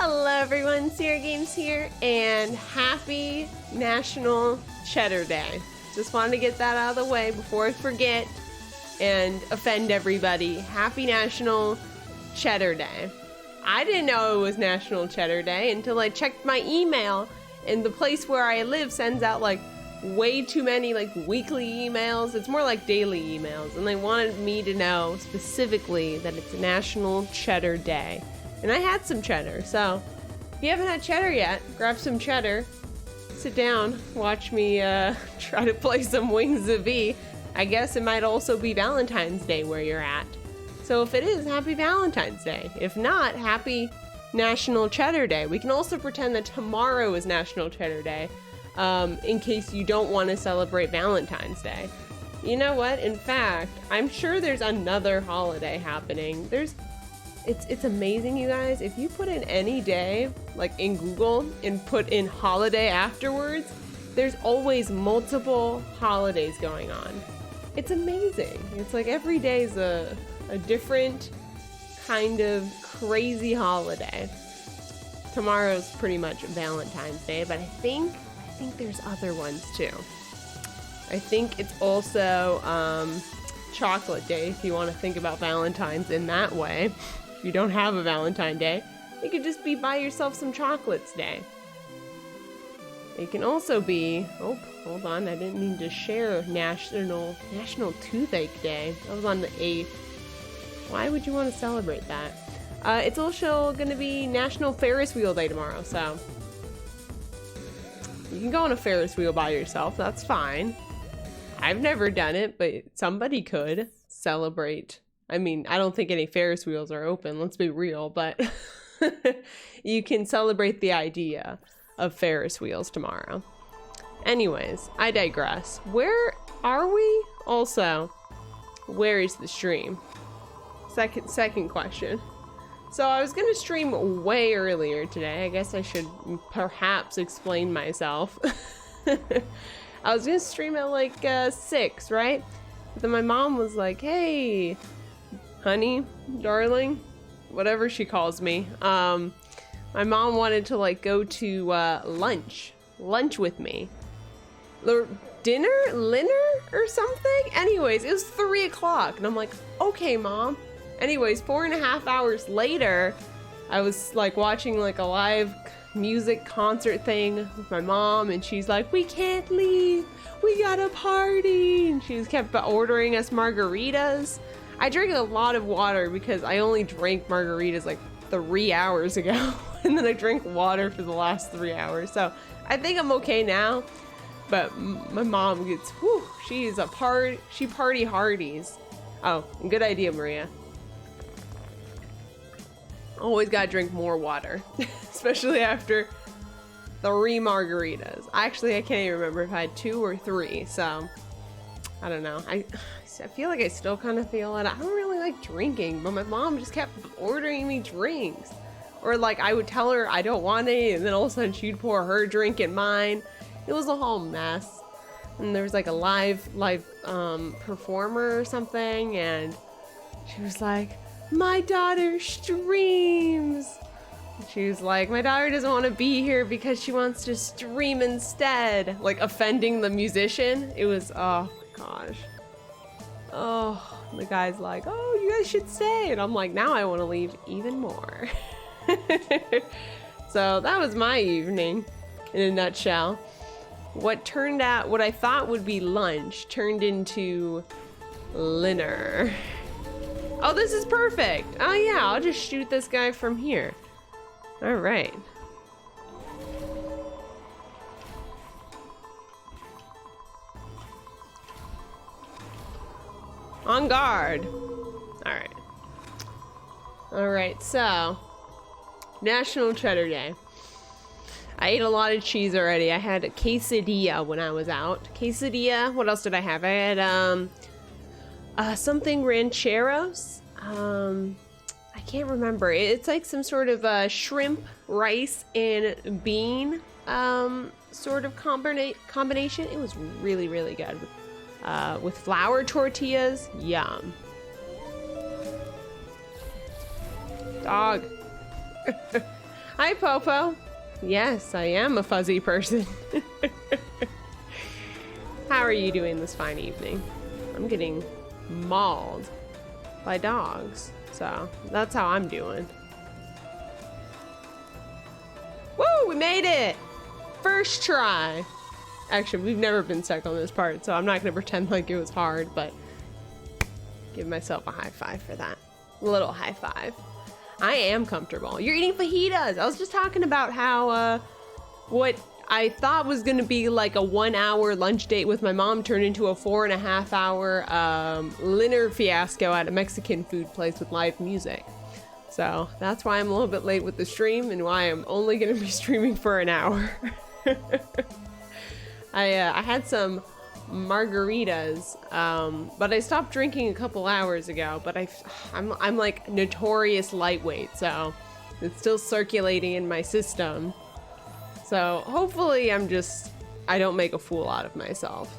Hello everyone, Sierra Games here, and happy National Cheddar Day. Just wanted to get that out of the way before I forget and offend everybody. Happy National Cheddar Day. I didn't know it was National Cheddar Day until I checked my email, and the place where I live sends out like way too many like weekly emails. It's more like daily emails, and they wanted me to know specifically that it's National Cheddar Day. And I had some cheddar, so if you haven't had cheddar yet, grab some cheddar, sit down, watch me try to play some Wings of V. I guess it might also be Valentine's Day where you're at. So if it is, happy Valentine's Day. If not, happy National Cheddar Day. We can also pretend that tomorrow is National Cheddar Day, in case you don't want to celebrate Valentine's Day. You know what? In fact, I'm sure there's another holiday happening. It's amazing, you guys. If you put in any day, like in Google, and put in holiday afterwards, there's always multiple holidays going on. It's amazing. It's like every day is a different kind of crazy holiday. Tomorrow's pretty much Valentine's Day, but I think there's other ones too. I think it's also Chocolate Day, if you want to think about Valentine's in that way. If you don't have a Valentine Day, it could just be buy yourself some chocolates day. It can also be, oh, hold on, I didn't mean to share National Toothache Day. That was on the 8th. Why would you want to celebrate that? It's also going to be National Ferris Wheel Day tomorrow, so you can go on a Ferris wheel by yourself, that's fine. I've never done it, but somebody could celebrate. I mean, I don't think any Ferris wheels are open, let's be real, but you can celebrate the idea of Ferris wheels tomorrow. Anyways, I digress. Where are we? Also, where is the stream? Second question. So I was gonna stream way earlier today. I guess I should perhaps explain myself. I was gonna stream at like 6, right? But then my mom was like, hey, honey, darling, whatever she calls me. My mom wanted to like go to lunch with me. Dinner or something? Anyways, it was 3 o'clock and I'm like, okay, mom. Anyways, 4.5 hours later, I was like watching like a live music concert thing with my mom, and she's like, we can't leave, we gotta party, and she kept ordering us margaritas. I drank a lot of water because I only drank margaritas like 3 hours ago, and then I drank water for the last 3 hours, so I think I'm okay now. But my mom gets, whew, she party hardies. Oh, good idea, Maria. Always gotta drink more water, especially after 3 margaritas. Actually, I can't even remember if I had 2 or 3, so I don't know. I feel like I still kind of feel it. I don't really like drinking, but my mom just kept ordering me drinks. Or like I would tell her I don't want any, and then all of a sudden she'd pour her drink in mine. It was a whole mess. And there was like a live performer or something, and she was like, my daughter streams. She was like, my daughter doesn't want to be here because she wants to stream instead. Like offending the musician. It was, oh my gosh. Oh, the guy's like, oh, you guys should stay. And I'm like, now I want to leave even more. So that was my evening in a nutshell. What I thought would be lunch turned into dinner. Oh, this is perfect. Oh yeah, I'll just shoot this guy from here. All right. On guard. All right. All right, so National Cheddar Day. I ate a lot of cheese already. I had a quesadilla when I was out. Quesadilla, what else did I have? I had something rancheros. I can't remember. It's like some sort of shrimp, rice, and bean sort of combination. It was really, really good. With flour tortillas. Yum. Dog. Hi, Popo. Yes, I am a fuzzy person. How are you doing this fine evening? I'm getting mauled by dogs, so that's how I'm doing. Woo, we made it! First try. Actually, we've never been stuck on this part, so I'm not gonna pretend like it was hard, but give myself a high five for that. A little high five. I am comfortable. You're eating fajitas. I was just talking about how what I thought was gonna be like a 1 hour lunch date with my mom turned into a 4.5 hour dinner fiasco at a Mexican food place with live music. So that's why I'm a little bit late with the stream and why I'm only gonna be streaming for an hour. I had some margaritas, but I stopped drinking a couple hours ago, but I'm like notorious lightweight, so it's still circulating in my system. So hopefully I don't make a fool out of myself.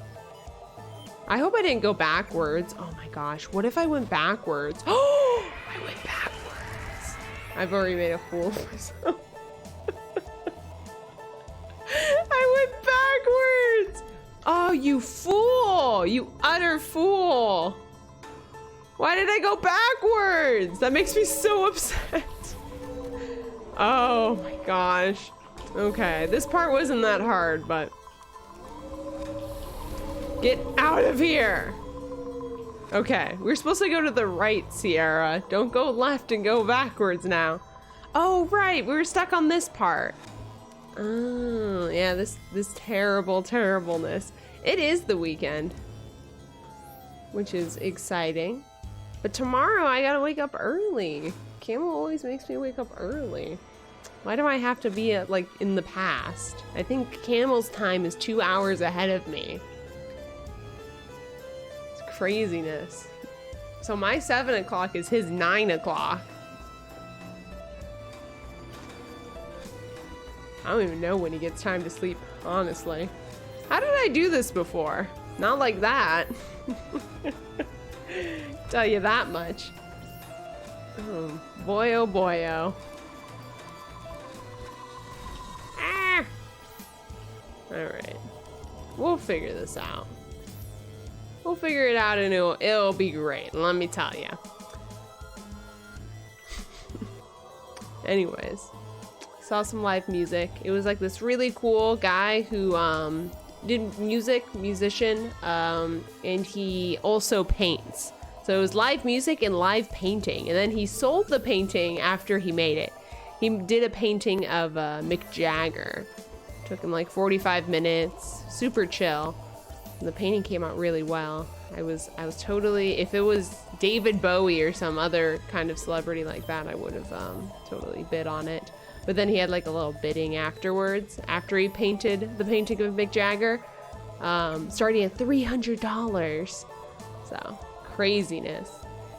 I hope I didn't go backwards. Oh my gosh, what if I went backwards? Oh, I went backwards. I've already made a fool of myself. I went backwards. Oh, you fool! You utter fool! Why did I go backwards? That makes me so upset. Oh my gosh. Okay, this part wasn't that hard, but... Get out of here! Okay, we're supposed to go to the right, Sierra. Don't go left and go backwards now. Oh, right, we were stuck on this part. Oh, yeah, this terribleness. It is the weekend, which is exciting. But tomorrow I gotta wake up early. Camel always makes me wake up early. Why do I have to be like in the past? I think Camel's time is 2 hours ahead of me. It's craziness. So my 7 o'clock is his 9 o'clock. I don't even know when he gets time to sleep, honestly. How did I do this before? Not like that. Tell you that much. Oh, boy, oh, boy, oh. Ah! Alright. We'll figure this out. We'll figure it out and it'll be great, let me tell you. Anyways. Saw some live music. It was like this really cool guy who did musician, and he also paints. So it was live music and live painting, and then he sold the painting after he made it. He did a painting of Mick Jagger. Took him like 45 minutes, super chill. And the painting came out really well. I was totally, if it was David Bowie or some other kind of celebrity like that, I would have totally bid on it. But then he had like a little bidding afterwards, after he painted the painting of Mick Jagger, starting at $300. So, craziness.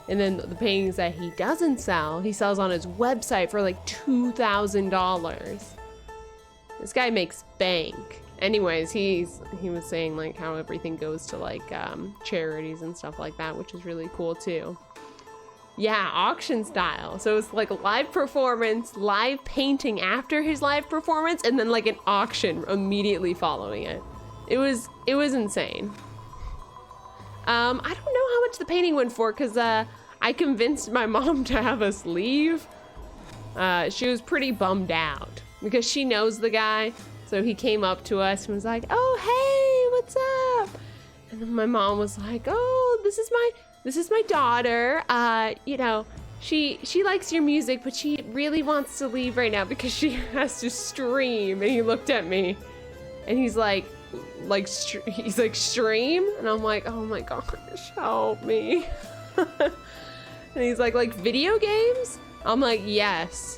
And then the paintings that he doesn't sell, he sells on his website for like $2,000. This guy makes bank. Anyways, he was saying like how everything goes to like charities and stuff like that, which is really cool too. Yeah, auction style. So it's like a live performance, live painting after his live performance, and then like an auction immediately following it. It was insane. I don't know how much the painting went for because I convinced my mom to have us leave. She was pretty bummed out because she knows the guy. So he came up to us and was like, "Oh, hey, what's up?" And then my mom was like, "Oh, this is my daughter. You know, she likes your music, but she really wants to leave right now because she has to stream." And he looked at me and he's like stream? And I'm like, "Oh my gosh, help me." And he's like video games? I'm like, yes.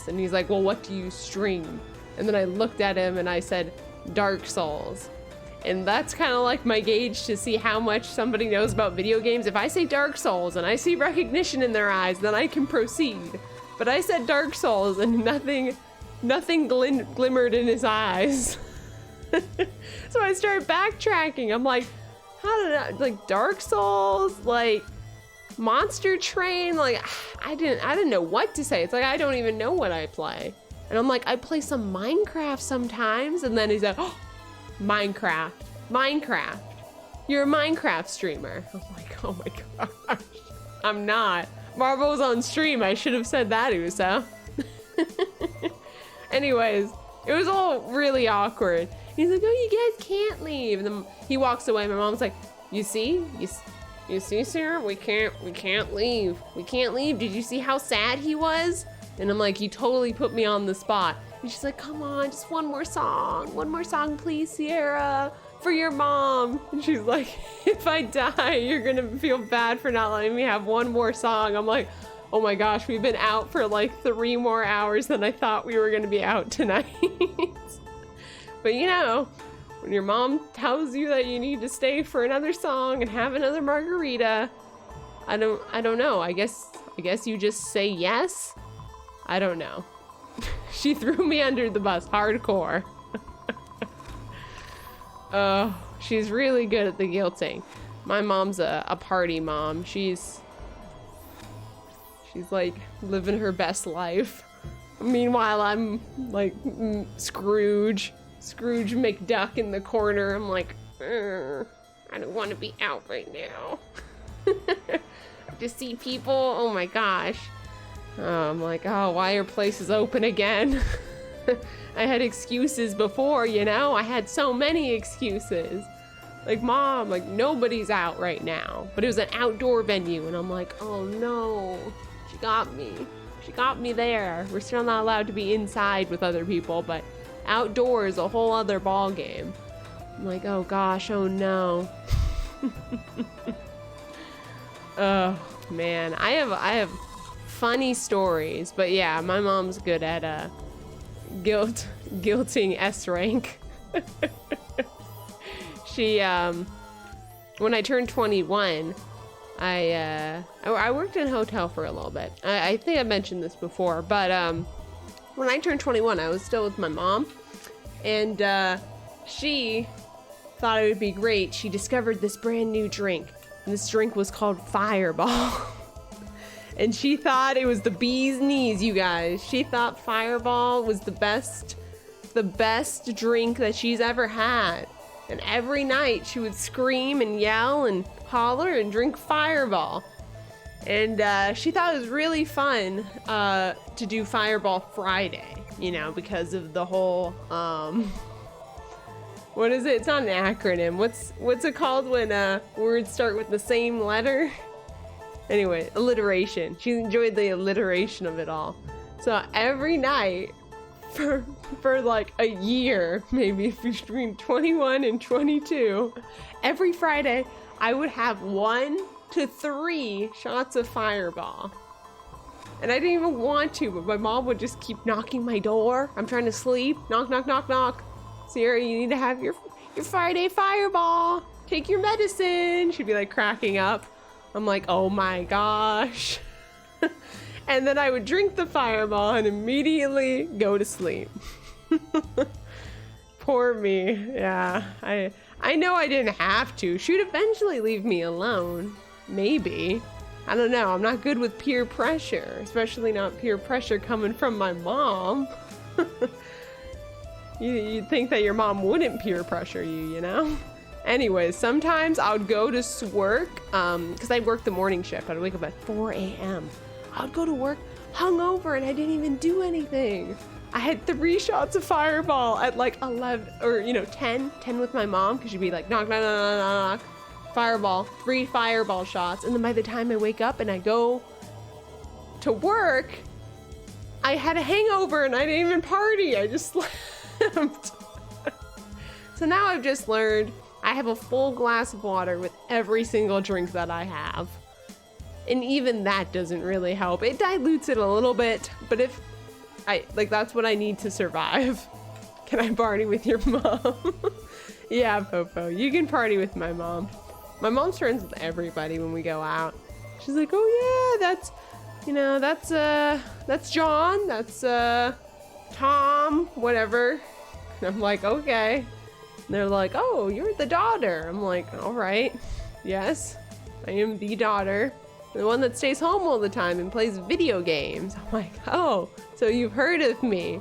And he's like, "Well, what do you stream?" And then I looked at him and I said, "Dark Souls." And that's kind of like my gauge to see how much somebody knows about video games. If I say Dark Souls and I see recognition in their eyes, then I can proceed. But I said Dark Souls and nothing glimmered in his eyes. So I started backtracking. I'm like, how did I, like Dark Souls, like Monster Train, like I didn't know what to say. It's like I don't even know what I play. And I'm like, I play some Minecraft sometimes. And then he's like, oh, Minecraft. You're a Minecraft streamer. I'm like, oh my gosh. I'm not. Marvel's on stream. I should have said that, Uso. Anyways, it was all really awkward. He's like, oh, you guys can't leave. And then he walks away. My mom's like, you see, Sarah, we can't leave. We can't leave. Did you see how sad he was? And I'm like, you totally put me on the spot. And she's like, come on, just one more song, please, Sierra, for your mom. And she's like, if I die, you're gonna feel bad for not letting me have one more song. I'm like, oh my gosh, we've been out for like 3 more hours than I thought we were gonna be out tonight. But you know, when your mom tells you that you need to stay for another song and have another margarita, I don't know. I guess you just say yes. I don't know. She threw me under the bus hardcore. Oh, she's really good at the guilting. My mom's a party mom. She's like living her best life. Meanwhile, I'm like Scrooge McDuck in the corner. I'm like, I don't want to be out right now. To see people, oh my gosh. I'm like, oh, why are places open again? I had excuses before, you know? I had so many excuses. Like, Mom, like, nobody's out right now. But it was an outdoor venue, and I'm like, oh no, she got me. She got me there. We're still not allowed to be inside with other people, but outdoor is a whole other ball game. I'm like, oh gosh, oh no. Oh man, I have funny stories, but yeah, my mom's good at guilting S rank. She when I turned 21, I worked in a hotel for a little bit. I think I mentioned this before, but when I turned 21, I was still with my mom, and she thought it would be great. She discovered this brand new drink, and this drink was called Fireball. And she thought it was the bee's knees, you guys. She thought Fireball was the best drink that she's ever had. And every night she would scream and yell and holler and drink Fireball. And she thought it was really fun to do Fireball Friday, you know, because of the whole, what is it? It's not an acronym. What's it called when words start with the same letter? Anyway, alliteration. She enjoyed the alliteration of it all. So every night for like a year, maybe between 21 and 22, every Friday I would have 1 to 3 shots of Fireball. And I didn't even want to, but my mom would just keep knocking my door. I'm trying to sleep. Knock, knock, knock, knock. Sierra, you need to have your Friday Fireball. Take your medicine. She'd be like cracking up. I'm like, oh my gosh. And then I would drink the Fireball and immediately go to sleep. Poor me. Yeah, I know I didn't have to. She'd eventually leave me alone. Maybe. I don't know. I'm not good with peer pressure, especially not peer pressure coming from my mom. You'd think that your mom wouldn't peer pressure you, you know? Anyways, sometimes I would go to work, because I worked the morning shift. I'd wake up at 4 a.m. I would go to work hungover and I didn't even do anything. I had 3 shots of Fireball at like 11, or 10 with my mom, because she'd be like, knock, knock, knock, knock, knock, Fireball, 3 Fireball shots. And then by the time I wake up and I go to work, I had a hangover and I didn't even party. I just slept. So now I've just learned I have a full glass of water with every single drink that I have. And even that doesn't really help. It dilutes it a little bit, but that's what I need to survive. Can I party with your mom? Yeah, Popo, you can party with my mom. My mom's friends with everybody when we go out. She's like, oh yeah, that's John, that's Tom, whatever. And I'm like, okay. And they're like, oh, you're the daughter. I'm like, all right, yes, I am the daughter. The one that stays home all the time and plays video games. I'm like, oh, so you've heard of me.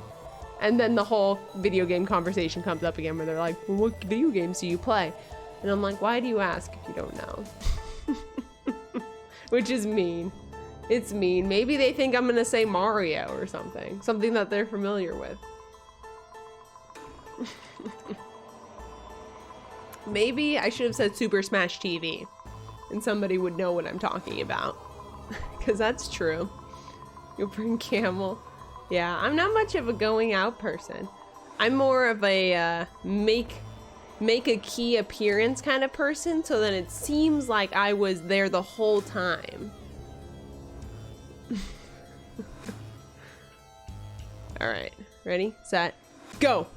And then the whole video game conversation comes up again where they're like, well, what video games do you play? And I'm like, why do you ask if you don't know? Which is mean. It's mean. Maybe they think I'm gonna say Mario or something. Something that they're familiar with. Maybe I should have said Super Smash TV. And somebody would know what I'm talking about. Because that's true. You'll bring Camel. Yeah, I'm not much of a going out person. I'm more of a make a key appearance kind of person, so that it seems like I was there the whole time. Alright, ready, set, go!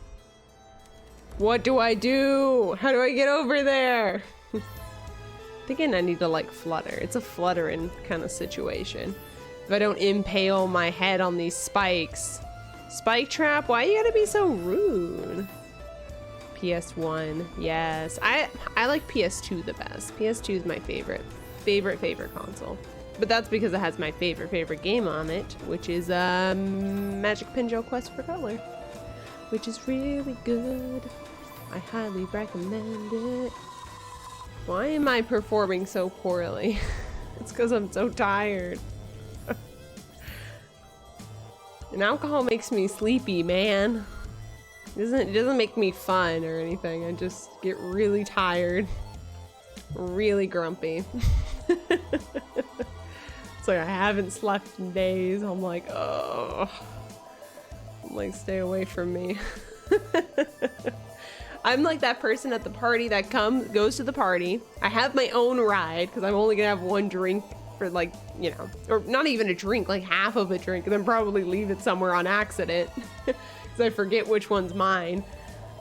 What do I do? How do I get over there? Thinking I need to like flutter. It's a fluttering kind of situation. If I don't impale my head on these spikes. Spike trap, why you gotta be so rude? PS1, yes. I like PS2 the best. PS2 is my favorite console. But that's because it has my favorite game on it, which is Magic Pinjo Quest for Color, which is really good. I highly recommend it. Why am I performing so poorly? It's because I'm so tired. And alcohol makes me sleepy, man. It doesn't make me fun or anything. I just get really tired. Really grumpy. It's like I haven't slept in days. I'm like, oh. I'm like, stay away from me. I'm like that person at the party that goes to the party. I have my own ride because I'm only gonna have one drink for like, you know, or not even a drink, like half of a drink, and then probably leave it somewhere on accident because I forget which one's mine.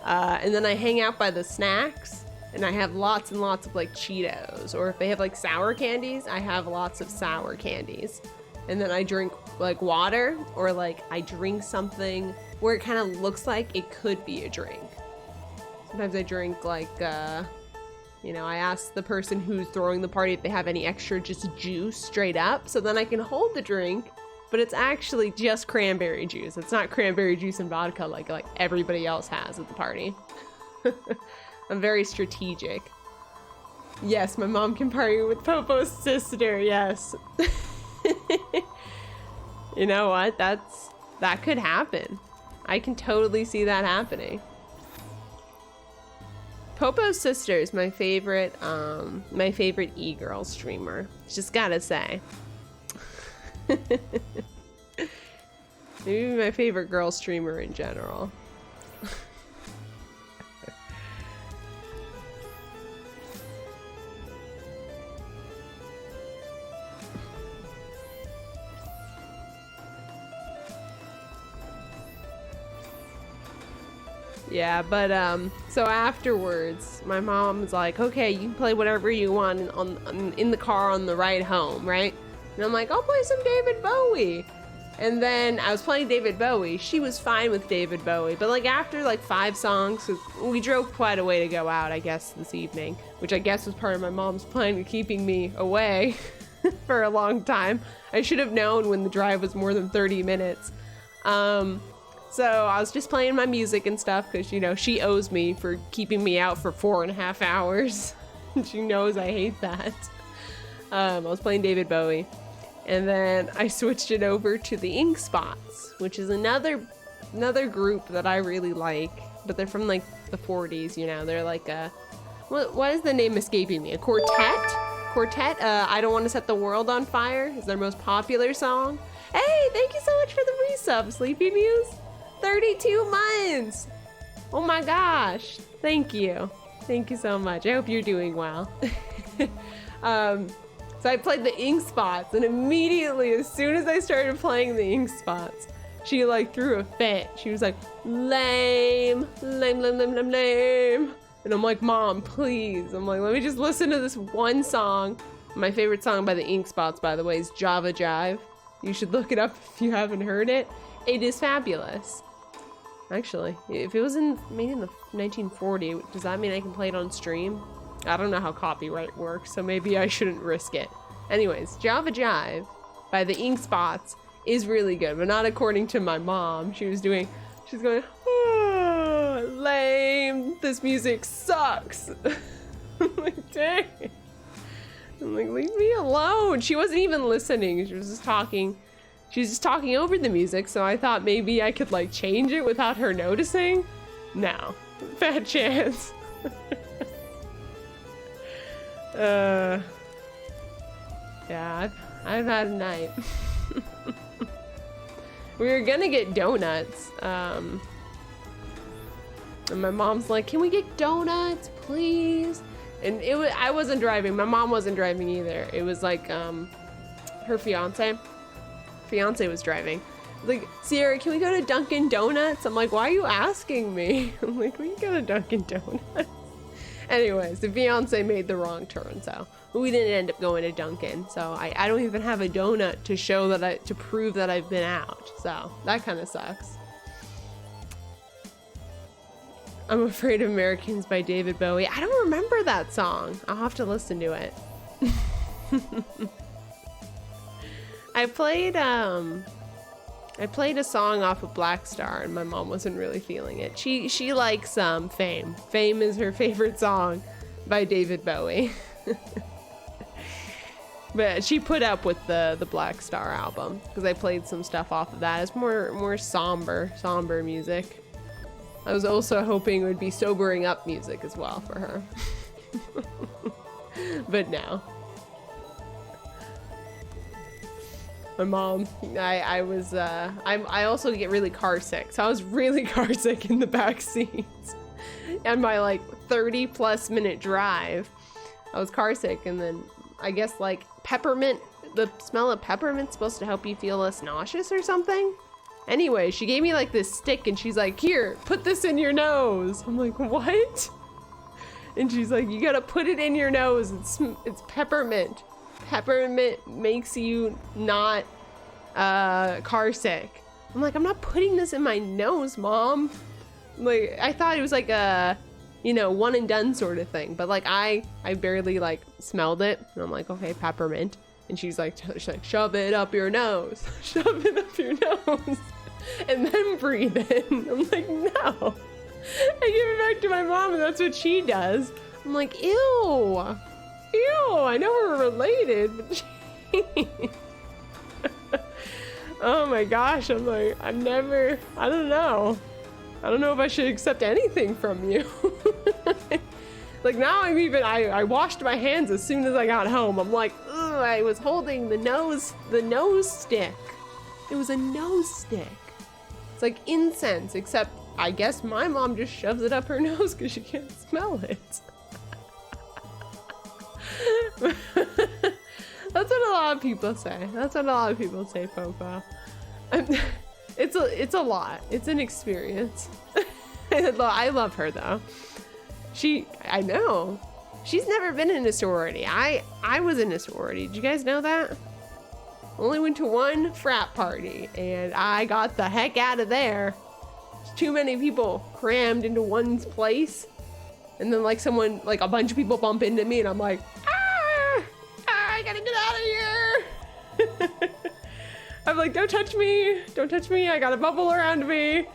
And then I hang out by the snacks and I have lots and lots of like Cheetos, or if they have like sour candies, I have lots of sour candies. And then I drink like water, or like I drink something where it kind of looks like it could be a drink. Sometimes I drink like, you know, I ask the person who's throwing the party if they have any extra just juice straight up, so then I can hold the drink, but it's actually just cranberry juice. It's not cranberry juice and vodka like everybody else has at the party. I'm very strategic. Yes, my mom can party with Popo's sister, yes. You know what? That could happen. I can totally see that happening. Popo's sister is my favorite e-girl streamer. Just gotta say. Maybe my favorite girl streamer in general. Yeah, but so afterwards, my mom's like, okay, you can play whatever you want in the car on the ride home, right? And I'm like, I'll play some David Bowie. And then I was playing David Bowie. She was fine with David Bowie, but like after like 5 songs, we drove quite a way to go out, I guess, this evening, which I guess was part of my mom's plan of keeping me away for a long time. I should have known when the drive was more than 30 minutes. So I was just playing my music and stuff because, you know, she owes me for keeping me out for 4.5 hours. She knows I hate that. I was playing David Bowie. And then I switched it over to the Ink Spots, which is another group that I really like. But they're from, like, the 40s, you know. They're like a... What is the name escaping me? A quartet? Quartet? I Don't Want to Set the World on Fire is their most popular song. Hey, thank you so much for the resub, Sleepy Muse. 32 months! Oh my gosh! Thank you. Thank you so much. I hope you're doing well. So I played the Ink Spots, and immediately, as soon as I started playing the Ink Spots, she like threw a fit. She was like, lame, lame, lame, lame, lame, lame. And I'm like, Mom, please. I'm like, let me just listen to this one song. My favorite song by the Ink Spots, by the way, is Java Jive. You should look it up if you haven't heard it. It is fabulous. Actually, if it was made in the 1940, does that mean I can play it on stream? I don't know how copyright works, so maybe I shouldn't risk it. Anyways, Java Jive by the Ink Spots is really good, but not according to my mom. She's She's going, oh, lame. This music sucks. I'm like, dang. I'm like, leave me alone. She wasn't even listening. She was just talking. She was just talking over the music, so I thought maybe I could like change it without her noticing. No, bad chance. Yeah, I've had a night. We were gonna get donuts, and my mom's like, can we get donuts, please? And I wasn't driving. My mom wasn't driving either. It was like, her fiance was driving. Like, Sierra, can we go to Dunkin' Donuts? I'm like, why are you asking me? I'm like, we can go to Dunkin' Donuts. Anyways, the fiance made the wrong turn, so we didn't end up going to Dunkin'. So I don't even have a donut to show that to prove that I've been out. So that kind of sucks. I'm Afraid of Americans by David Bowie. I don't remember that song. I'll have to listen to it. I played a song off of Black Star and my mom wasn't really feeling it. She likes Fame. Fame is her favorite song by David Bowie. But she put up with the Black Star album because I played some stuff off of that. It's more somber music. I was also hoping it would be sobering up music as well for her. But no. My mom, I also get really car sick. So I was really car sick in the back seats. And my like 30 plus minute drive, I was car sick. And then I guess like peppermint, the smell of peppermint's supposed to help you feel less nauseous or something. Anyway, she gave me like this stick and she's like, here, put this in your nose. I'm like, what? And she's like, you gotta put it in your nose. It's peppermint. Peppermint makes you not car sick. I'm like, I'm not putting this in my nose, Mom. Like, I thought it was like a, one and done sort of thing. But like, I barely like smelled it. And I'm like, okay, peppermint. And she's like, shove it up your nose. Shove it up your nose. And then breathe in. I'm like, no. I give it back to my mom and that's what she does. I'm like, ew. Ew, I know we're related, but oh my gosh, I'm like, I don't know. I don't know if I should accept anything from you. Like now I washed my hands as soon as I got home. I'm like, ugh, I was holding the nose stick. It was a nose stick. It's like incense, except I guess my mom just shoves it up her nose because she can't smell it. That's what a lot of people say. Popo. It's a lot. It's an experience. I love her though. I know. She's never been in a sorority. I was in a sorority. Did you guys know that? Only went to one frat party and I got the heck out of there. Too many people crammed into one place. And then like a bunch of people bump into me and I'm like, I gotta get out of here. I'm like, don't touch me. I got a bubble around me.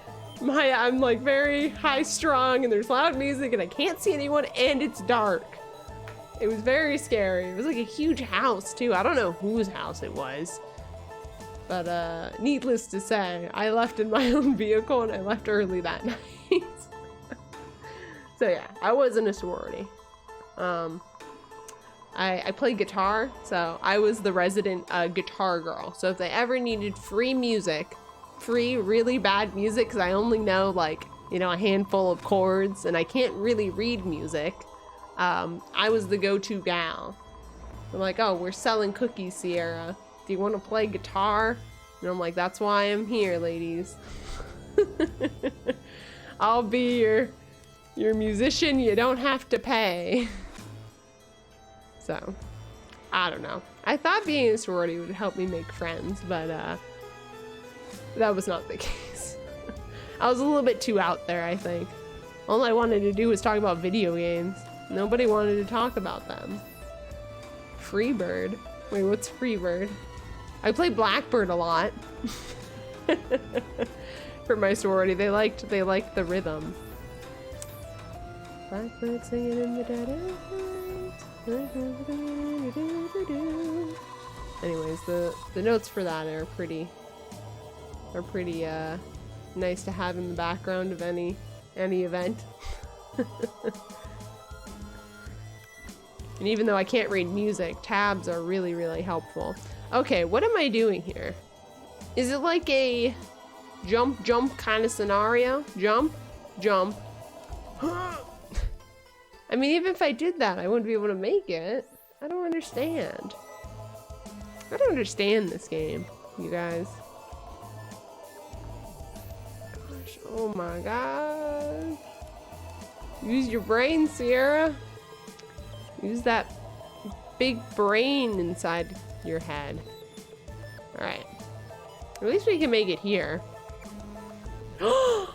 I'm like very high strung and there's loud music and I can't see anyone and it's dark. It was very scary. It was like a huge house too. I don't know whose house it was. But needless to say, I left in my own vehicle and I left early that night. So yeah, I was in a sorority. I played guitar, so I was the resident guitar girl. So if they ever needed free music, free really bad music, because I only know like, a handful of chords and I can't really read music, I was the go-to gal. I'm like, oh, we're selling cookies, Sierra. Do you want to play guitar? And I'm like, that's why I'm here, ladies. I'll be your musician, you don't have to pay. So, I don't know. I thought being in a sorority would help me make friends, but that was not the case. I was a little bit too out there, I think. All I wanted to do was talk about video games. Nobody wanted to talk about them. Freebird? Wait, what's Freebird? I play Blackbird a lot. for my sorority. They liked the rhythm. Blackbird singing in the dead of night. Anyways, the notes for that are pretty nice to have in the background of any event. And even though I can't read music, tabs are really, really helpful. Okay, what am I doing here? Is it like a jump kind of scenario? Jump. I mean, even if I did that, I wouldn't be able to make it. I don't understand. I don't understand this game, you guys. Gosh, oh my god. Use your brain, Sierra. Use that big brain inside your head. Alright. At least we can make it here. Ah!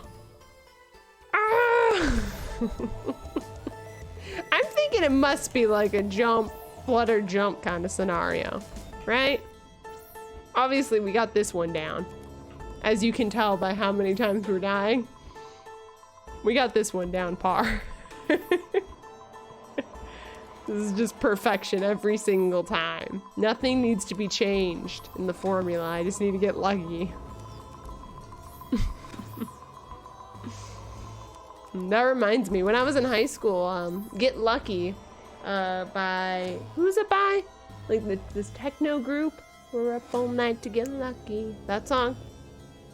I'm thinking it must be like a jump, flutter, jump kind of scenario, right? Obviously, we got this one down. As you can tell by how many times we're dying. We got this one down par. This is just perfection every single time. Nothing needs to be changed in the formula. I just need to get lucky. That reminds me, when I was in high school, Get Lucky by, who's it by? Like this techno group. We're up all night to get lucky. That song.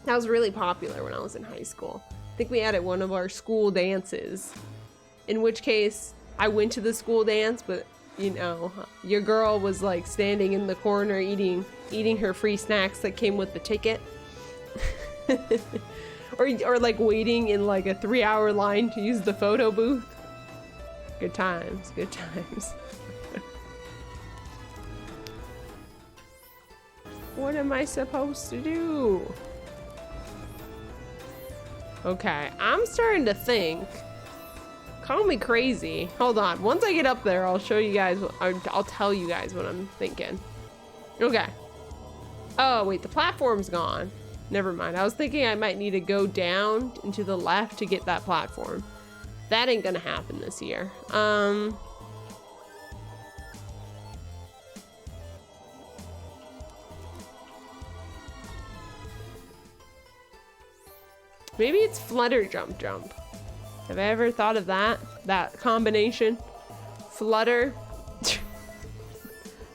That was really popular when I was in high school. I think we had it at one of our school dances. In which case, I went to the school dance, but you know, your girl was like standing in the corner eating her free snacks that came with the ticket. or like waiting in like a 3-hour line to use the photo booth. Good times, good times. What am I supposed to do? Okay, I'm starting to think. Call me crazy. Hold on. Once I get up there, I'll show you guys. I'll tell you guys what I'm thinking. Okay. Oh, wait. The platform's gone. Never mind. I was thinking I might need to go down and to the left to get that platform. That ain't gonna happen this year. Maybe it's flutter jump. Have I ever thought of that? That combination? Flutter,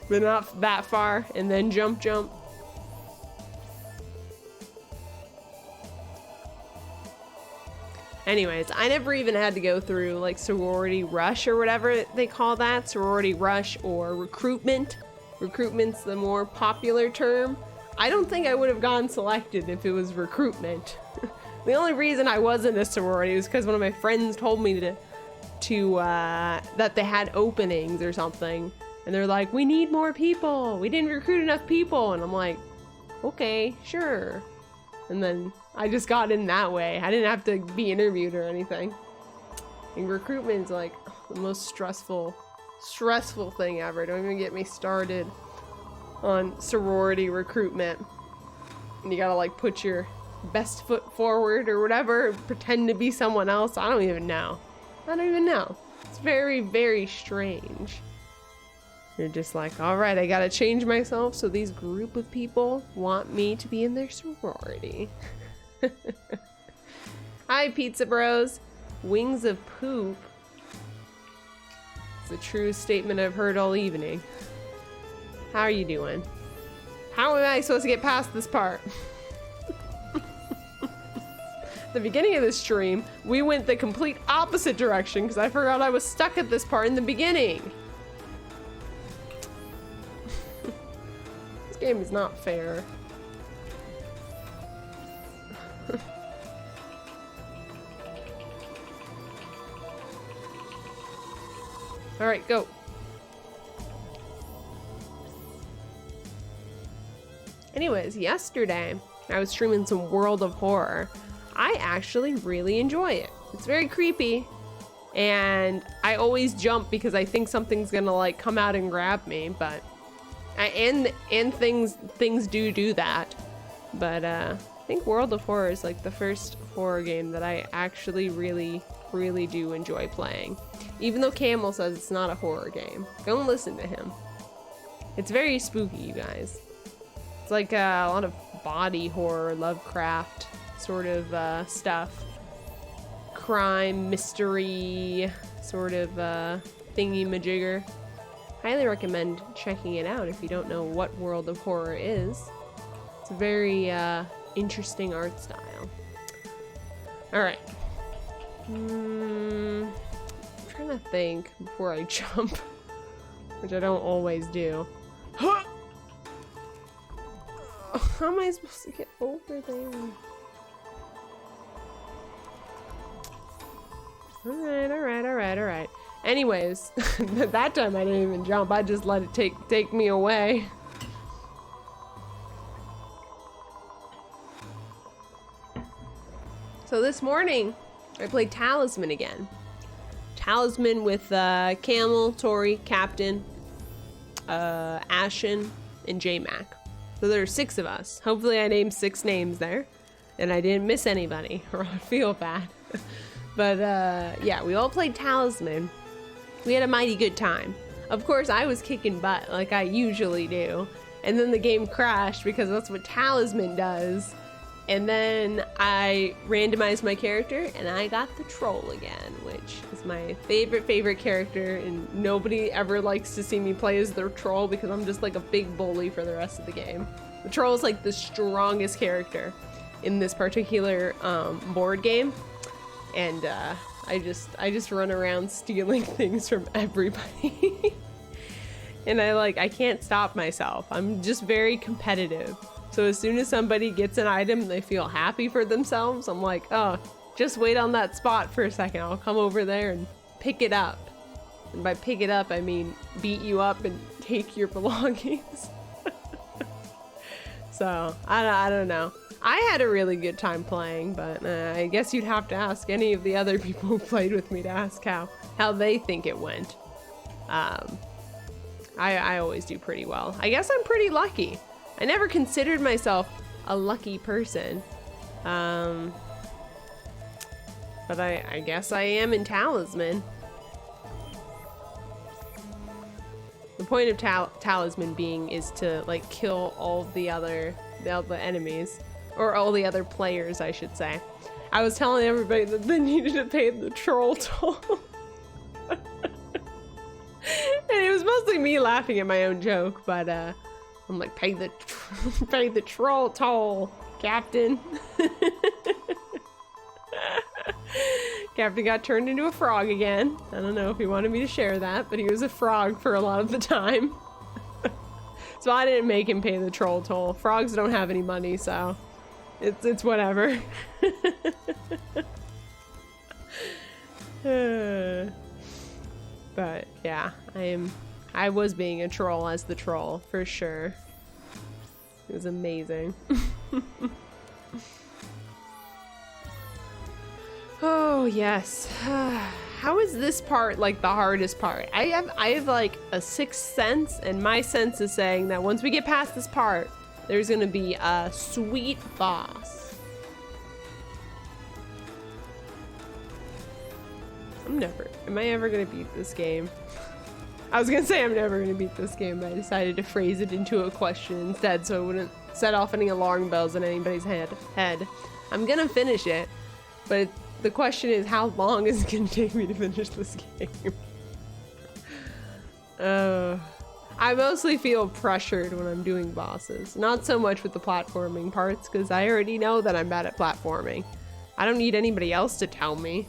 but not that far, and then jump. Anyways, I never even had to go through like sorority rush or whatever they call that. Sorority rush or recruitment. Recruitment's the more popular term. I don't think I would have gotten selected if it was recruitment. The only reason I wasn't a sorority was because one of my friends told me that they had openings or something. And they're like, we need more people. We didn't recruit enough people. And I'm like, okay, sure. And then I just got in that way. I didn't have to be interviewed or anything. And recruitment is like the most stressful thing ever. Don't even get me started on sorority recruitment. And you gotta like put your best foot forward or whatever, pretend to be someone else. I don't even know. It's very, very strange. You're just like, all right, I gotta change myself so these group of people want me to be in their sorority. Hi, Pizza Bros. Wings of poop. It's a true statement I've heard all evening. How are you doing? How am I supposed to get past this part? The beginning of this stream, we went the complete opposite direction because I forgot I was stuck at this part in the beginning. This game is not fair. All right, go. Anyways, yesterday I was streaming some World of Horror. I actually really enjoy it. It's very creepy, and I always jump because I think something's gonna like come out and grab me, but and things do that, but think World of Horror is like the first horror game that I actually really do enjoy playing. Even though Camel says it's not a horror game. Don't listen to him. It's very spooky, you guys. It's like a lot of body horror, Lovecraft sort of stuff. Crime, mystery, sort of thingy-majigger. Highly recommend checking it out if you don't know what World of Horror is. It's a very interesting art style. Alright. I'm trying to think before I jump, which I don't always do. How am I supposed to get over there? Alright. Anyways, that time I didn't even jump. I just let it take me away. So this morning, I played Talisman again. Talisman with Camel, Tori, Captain, Ashen, and J-Mac. So there are 6 of us. Hopefully I named 6 names there. And I didn't miss anybody, or I'd feel bad. But yeah, we all played Talisman. We had a mighty good time. Of course, I was kicking butt like I usually do. And then the game crashed because that's what Talisman does. And then I randomized my character and I got the troll again, which is my favorite character, and nobody ever likes to see me play as their troll because I'm just like a big bully for the rest of the game. The troll is like the strongest character in this particular board game. And I just run around stealing things from everybody. And I can't stop myself. I'm just very competitive. So as soon as somebody gets an item and they feel happy for themselves, I'm like, oh, just wait on that spot for a second. I'll come over there and pick it up. And by pick it up, I mean beat you up and take your belongings. So, I don't know. I had a really good time playing, but I guess you'd have to ask any of the other people who played with me to ask how they think it went. I always do pretty well. I guess I'm pretty lucky. I never considered myself a lucky person. But I guess I am in Talisman. The point of Talisman being is to like kill all the enemies. Or all the other players, I should say. I was telling everybody that they needed to pay the troll toll. And it was mostly me laughing at my own joke, but I'm like, pay the troll toll, Captain. Captain got turned into a frog again. I don't know if he wanted me to share that, but he was a frog for a lot of the time. So I didn't make him pay the troll toll. Frogs don't have any money, so it's whatever. But yeah, I was being a troll as the troll for sure. It was amazing. Oh yes. How is this part like the hardest part? I have like a sixth sense, and my sense is saying that once we get past this part, there's gonna be a sweet boss. Am I ever gonna beat this game? I was gonna say I'm never gonna beat this game, but I decided to phrase it into a question instead so it wouldn't set off any alarm bells in anybody's head. I'm gonna finish it, but the question is, how long is it gonna take me to finish this game? I mostly feel pressured when I'm doing bosses. Not so much with the platforming parts, because I already know that I'm bad at platforming. I don't need anybody else to tell me.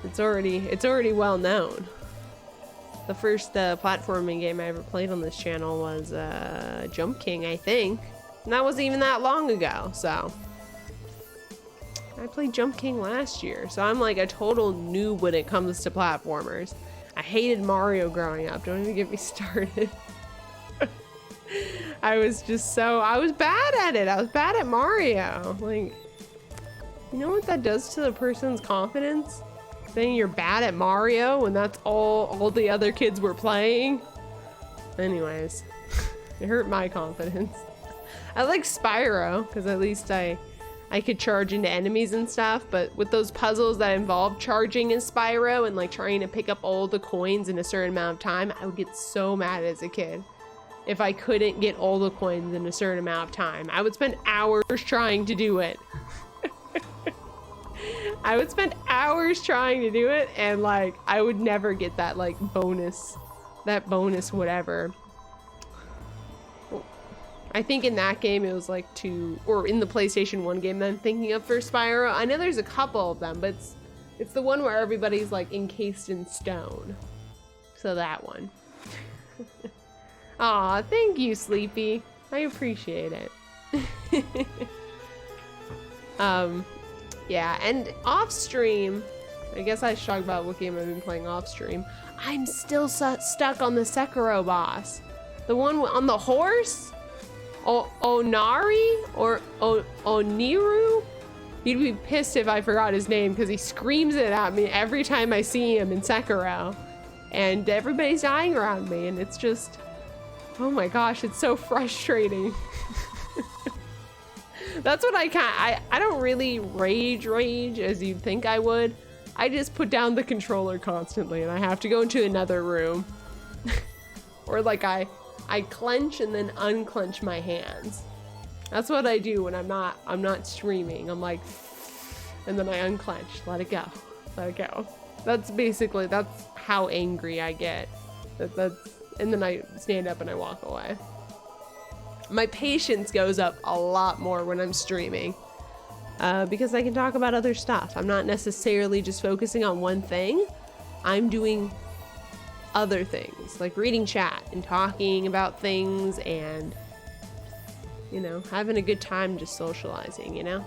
It's already well known. The first platforming game I ever played on this channel was Jump King, I think. And that wasn't even that long ago, so. I played Jump King last year, so I'm like a total noob when it comes to platformers. I hated Mario growing up, don't even get me started. I was bad at it. I was bad at Mario. Like, you know what that does to the person's confidence? Saying you're bad at Mario when that's all the other kids were playing. Anyways, it hurt my confidence. I like Spyro, because at least I could charge into enemies and stuff, but with those puzzles that involve charging in Spyro and like trying to pick up all the coins in a certain amount of time, I would get so mad as a kid if I couldn't get all the coins in a certain amount of time. I would spend hours trying to do it. I would spend hours trying to do it, and like I would never get that like bonus whatever. I think in that game it was like or in the PlayStation 1 game that I'm thinking of for Spyro. I know there's a couple of them, but it's the one where everybody's like encased in stone. So that one. Aw, thank you, Sleepy. I appreciate it. Yeah, and off stream, I guess I should talk about what game I've been playing off stream. I'm still stuck on the Sekiro boss. The one on the horse? Onari? Or Oniru? He'd be pissed if I forgot his name because he screams it at me every time I see him in Sekiro. And everybody's dying around me, and it's just, oh my gosh, it's so frustrating. That's what I don't really rage as you'd think I would. I just put down the controller constantly and I have to go into another room. Or like I clench and then unclench my hands. That's what I do when I'm not streaming. I'm like, and then I unclench, let it go. That's how angry I get. And then I stand up and I walk away. My patience goes up a lot more when I'm streaming because I can talk about other stuff. I'm not necessarily just focusing on one thing. I'm doing other things like reading chat and talking about things and, you know, having a good time just socializing, you know?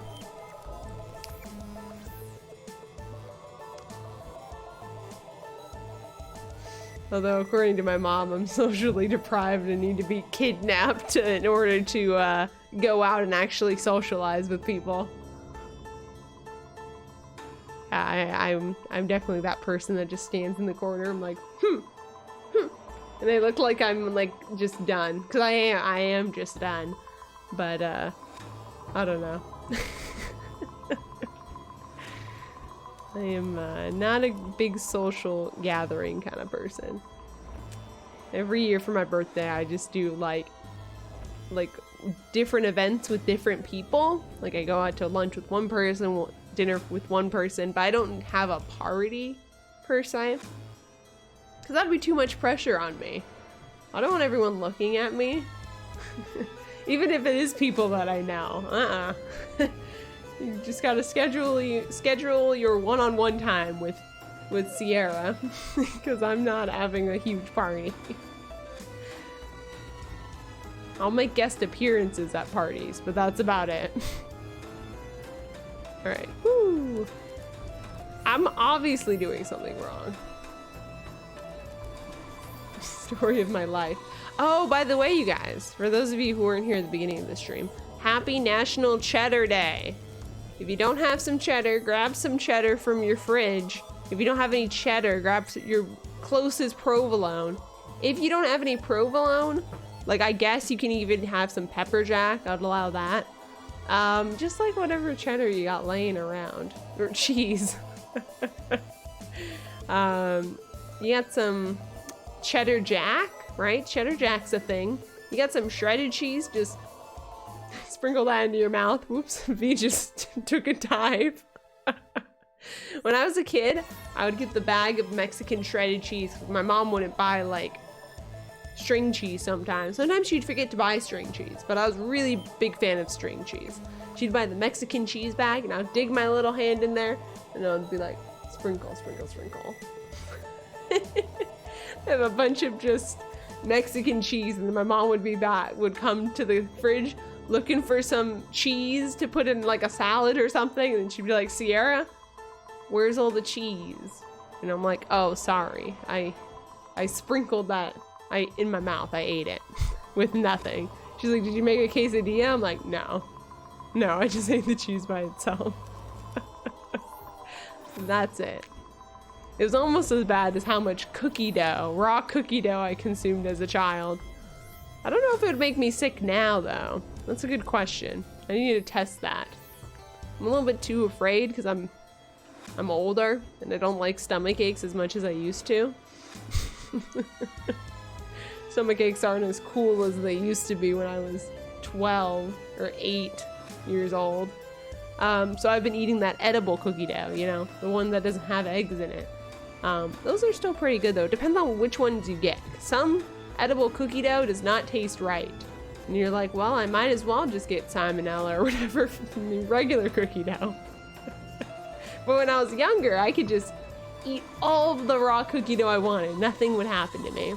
Although, according to my mom, I'm socially deprived and need to be kidnapped in order to go out and actually socialize with people. I'm definitely that person that just stands in the corner. I'm like, and they look like I'm like just done, because I am just done. But I don't know. I am not a big social gathering kind of person. Every year for my birthday, I just do like different events with different people. Like I go out to lunch with one person, dinner with one person, but I don't have a party per se. Because that'd be too much pressure on me. I don't want everyone looking at me. Even if it is people that I know. You just gotta schedule your one-on-one time with Sierra, because I'm not having a huge party. I'll make guest appearances at parties, but that's about it. Alright. Woo! I'm obviously doing something wrong. Story of my life. Oh, by the way, you guys, for those of you who weren't here at the beginning of the stream, happy National Cheddar Day. If you don't have some cheddar, grab some cheddar from your fridge. If you don't have any cheddar, grab your closest provolone. If you don't have any provolone, like I guess you can even have some pepper jack. I'd allow that. Just like whatever cheddar you got laying around. Or cheese. You got some cheddar jack, right? Cheddar jack's a thing. You got some shredded cheese, just sprinkle that into your mouth. Whoops, V just took a dive. When I was a kid, I would get the bag of Mexican shredded cheese. My mom wouldn't buy like string cheese sometimes. Sometimes she'd forget to buy string cheese, but I was really big fan of string cheese. She'd buy the Mexican cheese bag and I would dig my little hand in there and I would be like, sprinkle, sprinkle, sprinkle. I have a bunch of just Mexican cheese, and then my mom would come to the fridge looking for some cheese to put in like a salad or something, and then she'd be like, Sierra, where's all the cheese? And I'm like, oh, sorry, I sprinkled that in my mouth. I ate it with nothing. She's like, did you make a quesadilla? I'm like, no, I just ate the cheese by itself. That's it. It was almost as bad as how much raw cookie dough I consumed as a child. I don't know if it would make me sick now though. That's a good question. I need to test that. I'm a little bit too afraid because I'm older and I don't like stomach aches as much as I used to. Stomach aches aren't as cool as they used to be when I was 12 or 8 years old. So I've been eating that edible cookie dough, you know, the one that doesn't have eggs in it. Those are still pretty good though. Depends on which ones you get. Some edible cookie dough does not taste right. And you're like, well, I might as well just get salmonella or whatever from the regular cookie dough. But when I was younger, I could just eat all of the raw cookie dough I wanted. Nothing would happen to me.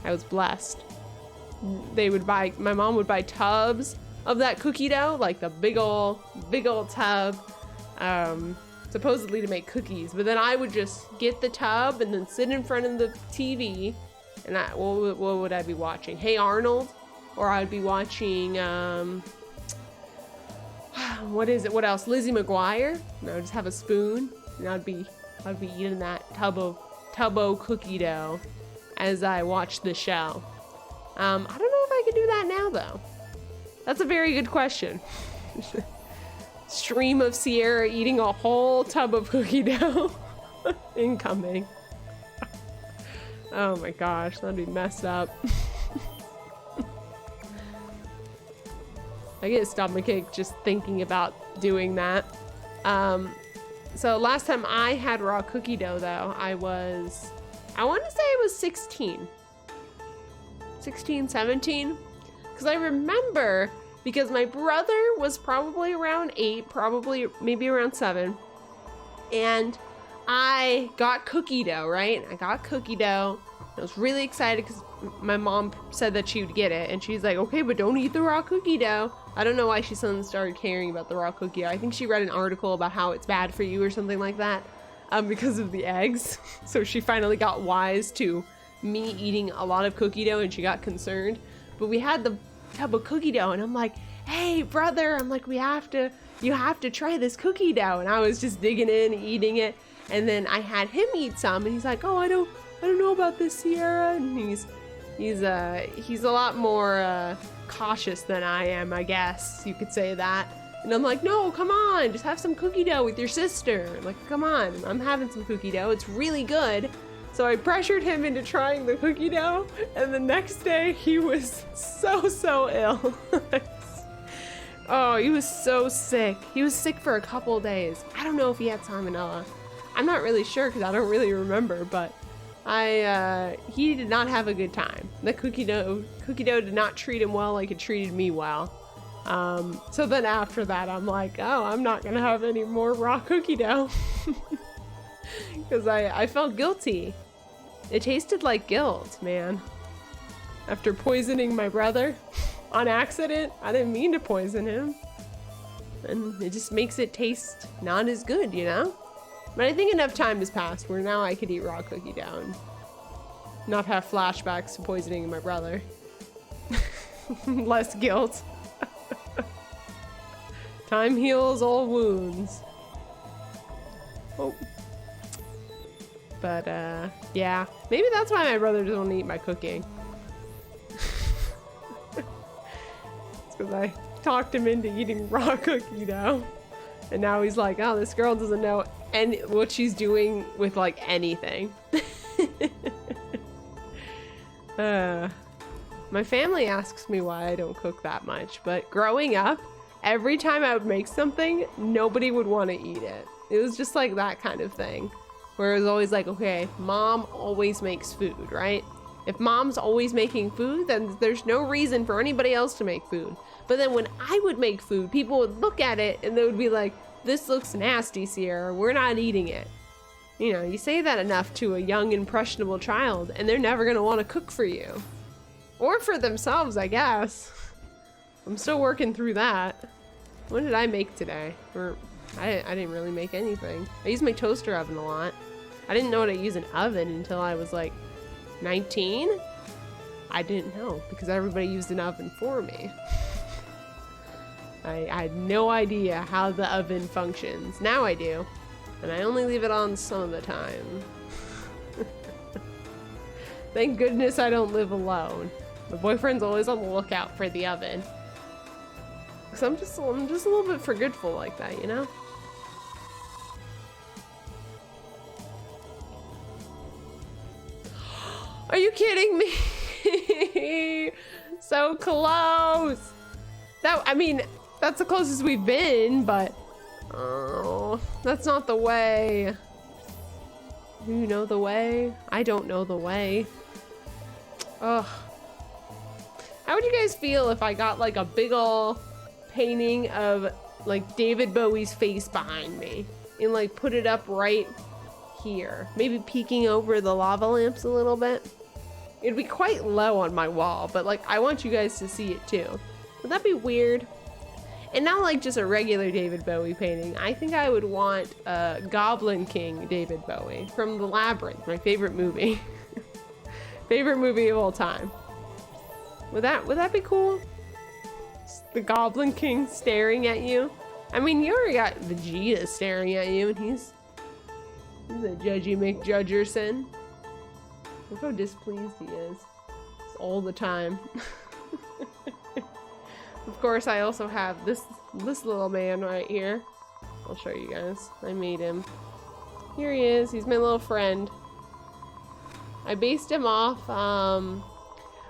I was blessed. My mom would buy tubs of that cookie dough, like the big old tub, supposedly to make cookies. But then I would just get the tub and then sit in front of the TV, and what would I be watching? Hey Arnold, or I'd be watching what else? Lizzie McGuire. And I would just have a spoon, and I'd be eating that tubbo cookie dough as I watched the show. I don't know if I could do that now though. That's a very good question. Stream of Sierra eating a whole tub of cookie dough. Incoming. Oh my gosh, that'd be messed up. I get a stomachache just thinking about doing that. So last time I had raw cookie dough though, I want to say I was 16, 17. Because I remember, because my brother was probably around 8, probably maybe around 7. And I got cookie dough, right? I got cookie dough. I was really excited because my mom said that she would get it. And she's like, okay, but don't eat the raw cookie dough. I don't know why she suddenly started caring about the raw cookie dough. I think she read an article about how it's bad for you or something like that. Because of the eggs. So she finally got wise to me eating a lot of cookie dough and she got concerned. But we had the tub of cookie dough and I'm like, hey brother, I'm like, you have to try this cookie dough. And I was just digging in, eating it. And then I had him eat some and he's like, oh, I don't know about this, Sierra. And he's a lot more cautious than I am, I guess you could say that. And I'm like, no, come on, just have some cookie dough with your sister. I'm like, come on, I'm having some cookie dough. It's really good. So I pressured him into trying the cookie dough, and the next day he was so ill. Oh, he was so sick. He was sick for a couple days. I don't know if he had salmonella. I'm not really sure because I don't really remember, but he did not have a good time. The cookie dough did not treat him well like it treated me well. So then after that, I'm like, oh, I'm not gonna have any more raw cookie dough. Because I felt guilty. It tasted like guilt, man. After poisoning my brother on accident, I didn't mean to poison him. And it just makes it taste not as good, you know? But I think enough time has passed where now I could eat raw cookie dough and not have flashbacks to poisoning my brother. Less guilt. Time heals all wounds. Oh. But, yeah. Maybe that's why my brother doesn't eat my cooking. It's because I talked him into eating raw cookie dough. And now he's like, oh, this girl doesn't know what she's doing with, like, anything. My family asks me why I don't cook that much. But growing up, every time I would make something, nobody would want to eat it. It was just like that kind of thing. Where it was always like, okay, mom always makes food, right? If mom's always making food, then there's no reason for anybody else to make food. But then when I would make food, people would look at it and they would be like, this looks nasty, Sierra, we're not eating it. You know, you say that enough to a young, impressionable child and they're never gonna want to cook for you. Or for themselves, I guess. I'm still working through that. What did I make today? I didn't really make anything. I use my toaster oven a lot. I didn't know how to use an oven until I was like 19. I didn't know because everybody used an oven for me. I had no idea how the oven functions. Now I do. And I only leave it on some of the time. Thank goodness I don't live alone. My boyfriend's always on the lookout for the oven. Because I'm just a little bit forgetful like that, you know? Are you kidding me? So close. I mean, that's the closest we've been, but oh, that's not the way. Do you know the way? I don't know the way. Ugh. How would you guys feel if I got like a big ol' painting of like David Bowie's face behind me and like put it up right here? Maybe peeking over the lava lamps a little bit. It'd be quite low on my wall, but like I want you guys to see it too. Would that be weird? And not like just a regular David Bowie painting. I think I would want Goblin King David Bowie from The Labyrinth, my favorite movie. Favorite movie of all time. Would that be cool? The Goblin King staring at you. I mean, you already got Vegeta staring at you, and he's a Judgy McJudgerson. Look how displeased he is. It's all the time. Of course, I also have this little man right here. I'll show you guys. I made him. Here he is. He's my little friend. I based him off.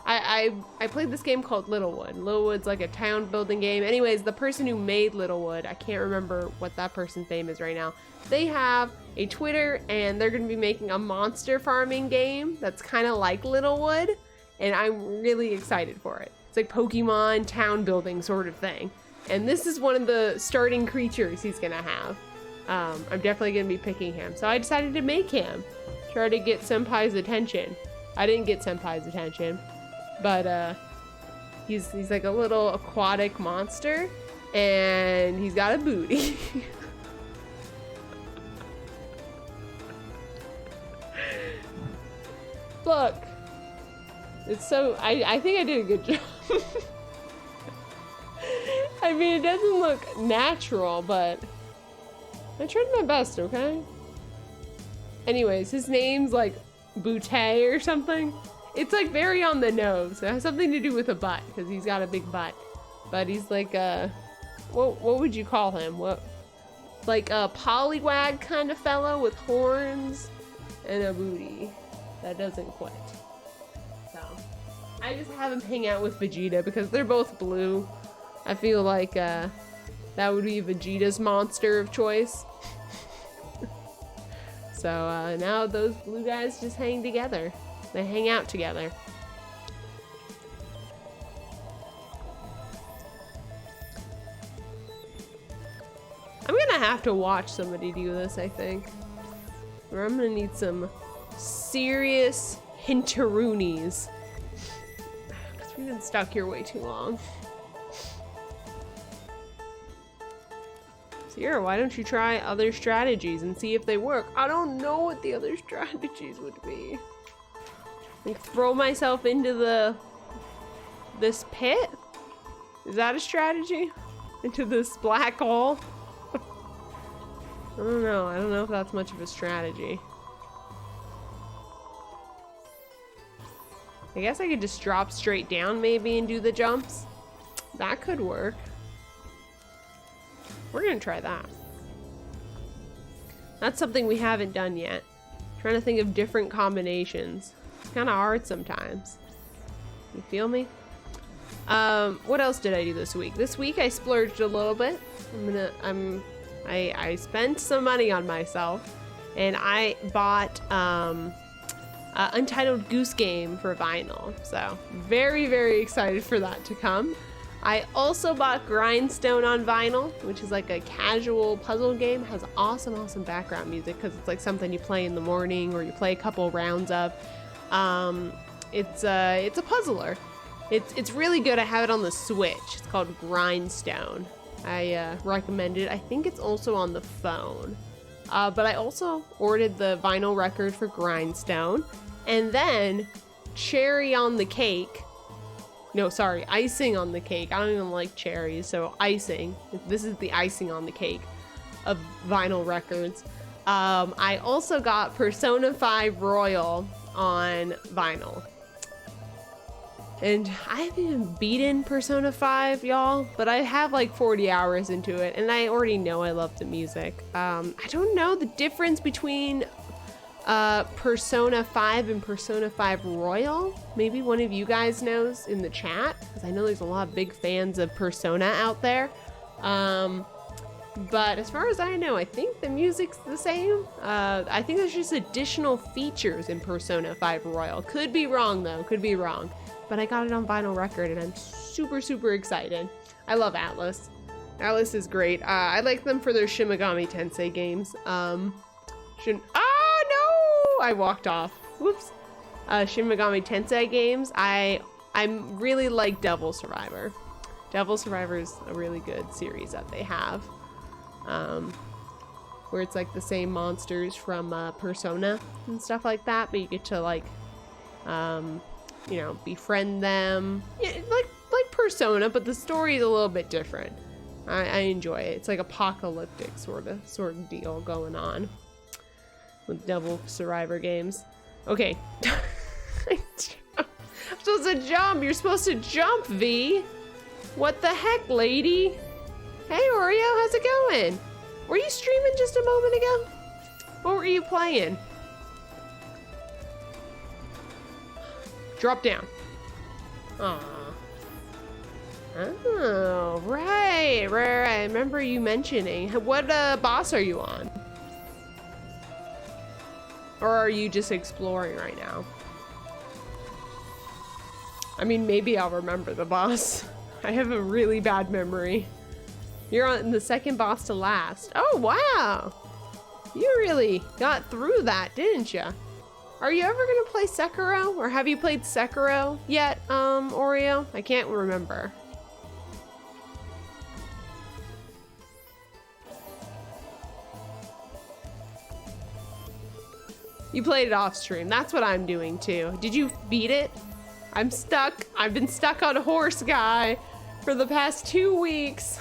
I played this game called Littlewood. Littlewood's like a town building game. Anyways, the person who made Littlewood, I can't remember what that person's name is right now. They have a Twitter, and they're going to be making a monster farming game that's kind of like Littlewood, and I'm really excited for it. It's like Pokemon town building sort of thing. And this is one of the starting creatures he's going to have. I'm definitely going to be picking him. So I decided to make him. Try to get Senpai's attention. I didn't get Senpai's attention. But he's like a little aquatic monster. And he's got a booty. Look. It's so... I think I did a good job. I mean, it doesn't look natural, but I tried my best, okay? Anyways, his name's like Butte or something. It's like very on the nose. It has something to do with a butt, because he's got a big butt. But he's like a... What would you call him? What? Like a polywag kind of fellow with horns and a booty that doesn't quit. So, I just have him hang out with Vegeta because they're both blue. I feel like that would be Vegeta's monster of choice. So now those blue guys just hang together. They hang out together. I'm gonna have to watch somebody do this, I think. Or I'm gonna need some serious hinteroonies. Because we've been stuck here way too long. Sierra, why don't you try other strategies and see if they work? I don't know what the other strategies would be. Like throw myself into this pit? Is that a strategy? Into this black hole? I don't know. I don't know if that's much of a strategy. I guess I could just drop straight down maybe and do the jumps. That could work. We're gonna try that. That's something we haven't done yet. Trying to think of different combinations. It's kind of hard sometimes. You feel me? What else did I do this week? This week I splurged a little bit. I spent some money on myself, and I bought Untitled Goose Game for vinyl. So very, very excited for that to come. I also bought Grindstone on vinyl, which is like a casual puzzle game. It has awesome background music because it's like something you play in the morning or you play a couple rounds of. It's a puzzler. It's really good. I have it on the Switch. It's called Grindstone. I recommend it. I think it's also on the phone. But I also ordered the vinyl record for Grindstone. And then cherry on the cake. No, sorry, icing on the cake. I don't even like cherries, so icing. This is the icing on the cake of vinyl records. I also got Persona 5 Royal on vinyl. And I haven't even beaten Persona 5, y'all, but I have like 40 hours into it, and I already know I love the music. I don't know the difference between Persona 5 and Persona 5 Royal. Maybe one of you guys knows in the chat, because I know there's a lot of big fans of Persona out there. But as far as I know, I think the music's the same. I think there's just additional features in Persona 5 Royal. Could be wrong though, could be wrong. But I got it on vinyl record and I'm super, super excited. I love Atlas. Atlas is great. I like them for their Shin Megami Tensei games. Oh no! I walked off. Whoops. Shin Megami Tensei games. I really like Devil Survivor. Devil Survivor is a really good series that they have. Where it's like the same monsters from Persona and stuff like that, but you get to like, you know, befriend them. Yeah, like Persona, but the story is a little bit different. I enjoy it. It's like apocalyptic sort of deal going on with Devil Survivor games. Okay. I'm supposed to jump. You're supposed to jump, V. What the heck, lady? Hey, Oreo, how's it going? Were you streaming just a moment ago? What were you playing? Drop down. Aww. Oh, right. I remember you mentioning. What boss are you on? Or are you just exploring right now? I mean, maybe I'll remember the boss. I have a really bad memory. You're on the second boss to last. Oh, wow. You really got through that, didn't you? Are you ever gonna play Sekiro? Or have you played Sekiro yet, Oreo? I can't remember. You played it off stream. That's what I'm doing too. Did you beat it? I'm stuck. I've been stuck on a horse guy for the past 2 weeks.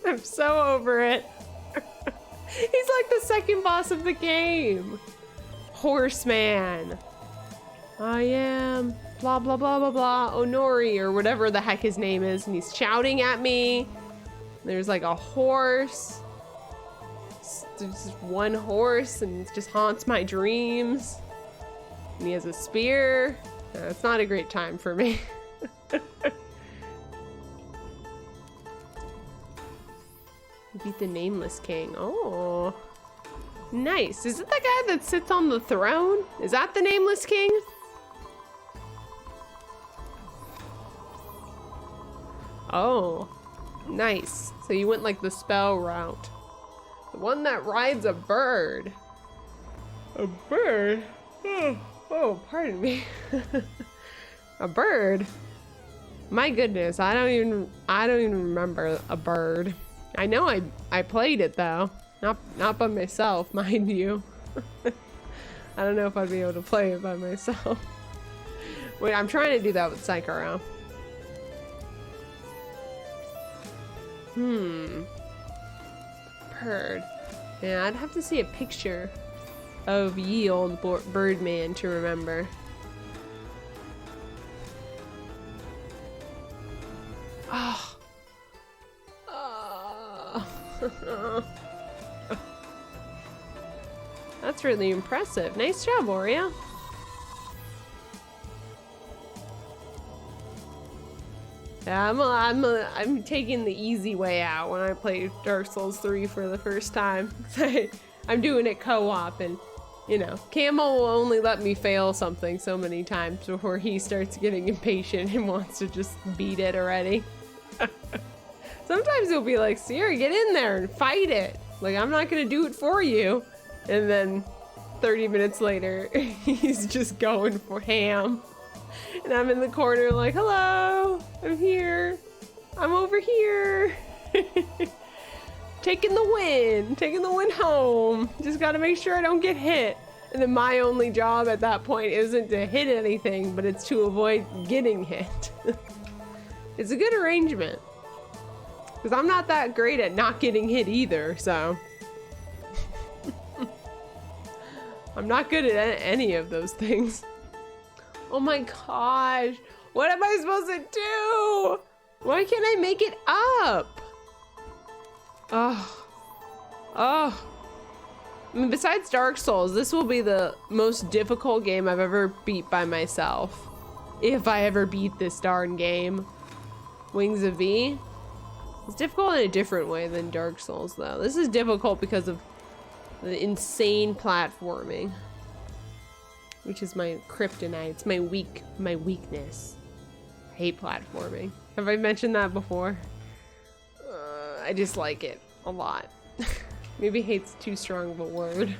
I'm so over it. He's like the second boss of the game. Horseman. I am blah, blah, blah, blah, blah, Onori, or whatever the heck his name is. And he's shouting at me. There's like a horse. There's just one horse and it just haunts my dreams. And he has a spear. It's not a great time for me. Beat the Nameless King. Oh, nice. Is it the guy that sits on the throne? Is that the Nameless King? Oh, nice. So you went like the spell route. The one that rides a bird. A bird? Oh, pardon me. A bird? My goodness, I don't even remember a bird. I know I played it though. Not by myself, mind you. I don't know if I'd be able to play it by myself. Wait, I'm trying to do that with Sekiro. Bird. Yeah, I'd have to see a picture of ye old Birdman to remember. Oh. That's really impressive. Nice job, Oreo. Yeah, I'm taking the easy way out when I play Dark Souls 3 for the first time. I'm doing it co-op, and you know, Camel will only let me fail something so many times before he starts getting impatient and wants to just beat it already. Sometimes he'll be like, Sierra, get in there and fight it. Like, I'm not gonna do it for you. And then 30 minutes later, he's just going for ham. And I'm in the corner like, hello, I'm here. I'm over here. Taking the win home. Just gotta make sure I don't get hit. And then my only job at that point isn't to hit anything, but it's to avoid getting hit. It's a good arrangement. Because I'm not that great at not getting hit either, so. I'm not good at any of those things. Oh my gosh. What am I supposed to do? Why can't I make it up? Oh. Oh. I mean, besides Dark Souls, this will be the most difficult game I've ever beat by myself. If I ever beat this darn game. Wings of V. It's difficult in a different way than Dark Souls, though. This is difficult because of the insane platforming. Which is my kryptonite. It's my weakness. I hate platforming. Have I mentioned that before? I dislike it a lot. Maybe hate's too strong of a word.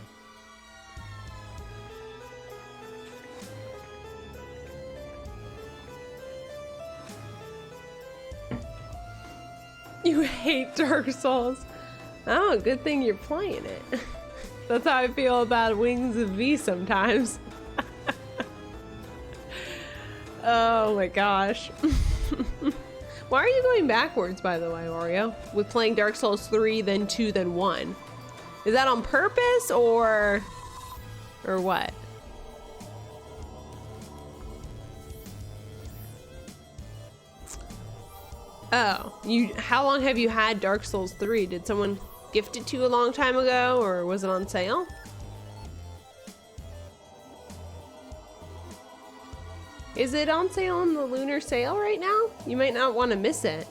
You hate Dark Souls. Oh, good thing you're playing it. That's how I feel about Wings of V sometimes. Oh my gosh. Why are you going backwards, by the way, Oreo? With playing Dark Souls 3, then 2, then 1. Is that on purpose or what? Oh, how long have you had Dark Souls 3? Did someone gift it to you a long time ago, or was it on sale? Is it on sale on the lunar sale right now? You might not want to miss it.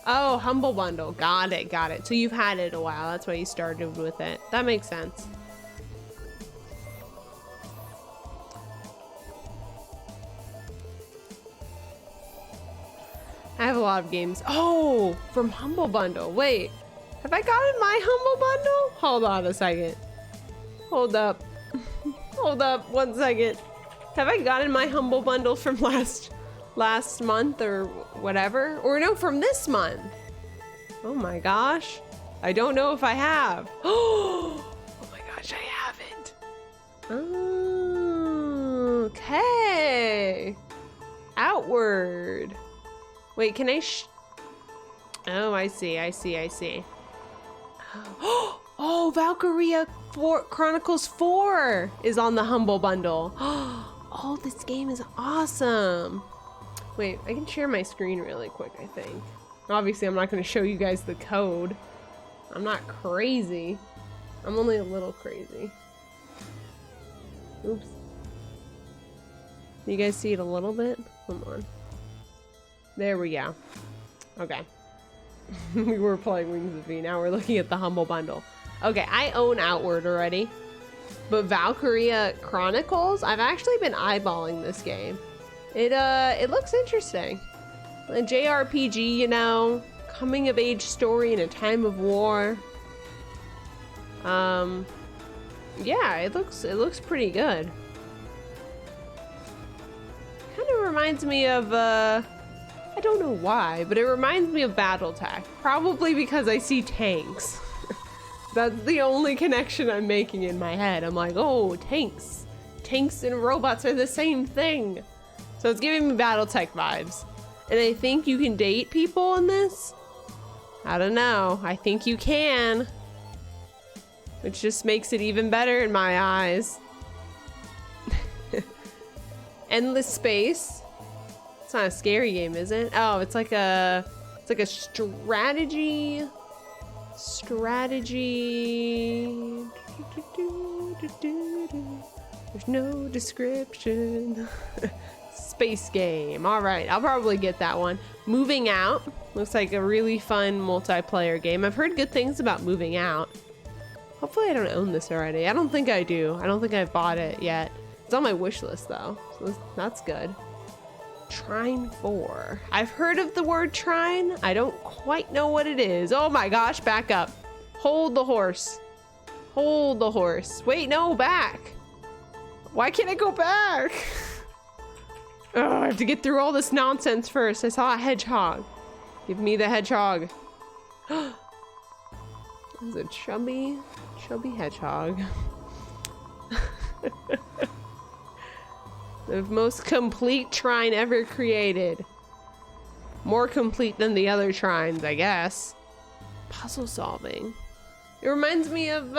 Oh, Humble Bundle. Got it, got it. So you've had it a while. That's why you started with it. That makes sense. I have a lot of games. Oh, from Humble Bundle. Wait, have I gotten my Humble Bundle? Hold on a second. Hold up. Hold up 1 second. Have I gotten my Humble Bundle from last month or whatever? Or no, from this month. Oh my gosh. I don't know if I have. Oh my gosh, I haven't. Okay. Outward. Wait, can I oh, I see. Oh, Valkyria Chronicles 4 is on the Humble Bundle. Oh, this game is awesome. Wait, I can share my screen really quick, I think. Obviously, I'm not going to show you guys the code. I'm not crazy. I'm only a little crazy. Oops. You guys see it a little bit? Come on. There we go. Okay. We were playing Wings of V. Now we're looking at the Humble Bundle. Okay, I own Outward already. But Valkyria Chronicles, I've actually been eyeballing this game. It looks interesting. A JRPG, you know, coming of age story in a time of war. Yeah, it looks pretty good. Kind of reminds me of I don't know why, but it reminds me of BattleTech. Probably because I see tanks. That's the only connection I'm making in my head. I'm like, oh, tanks. Tanks and robots are the same thing. So it's giving me BattleTech vibes. And I think you can date people in this. I don't know. I think you can. Which just makes it even better in my eyes. Endless Space. It's not a scary game, is it? Oh, it's like a strategy. There's no description. Space game. All right, I'll probably get that one. Moving Out looks like a really fun multiplayer game. I've heard good things about Moving Out. Hopefully I don't own this already. I don't think I do. I don't think I've bought it yet. It's on my wish list though, so that's good. Trine 4. I've heard of the word trine. I don't quite know what it is. Oh my gosh, back up. Hold the horse. Hold the horse. Wait, no, back. Why can't I go back? Oh, I have to get through all this nonsense first. I saw a hedgehog. Give me the hedgehog. It's a chubby hedgehog. The most complete trine ever created. More complete than the other trines, I guess. Puzzle solving. It reminds me of,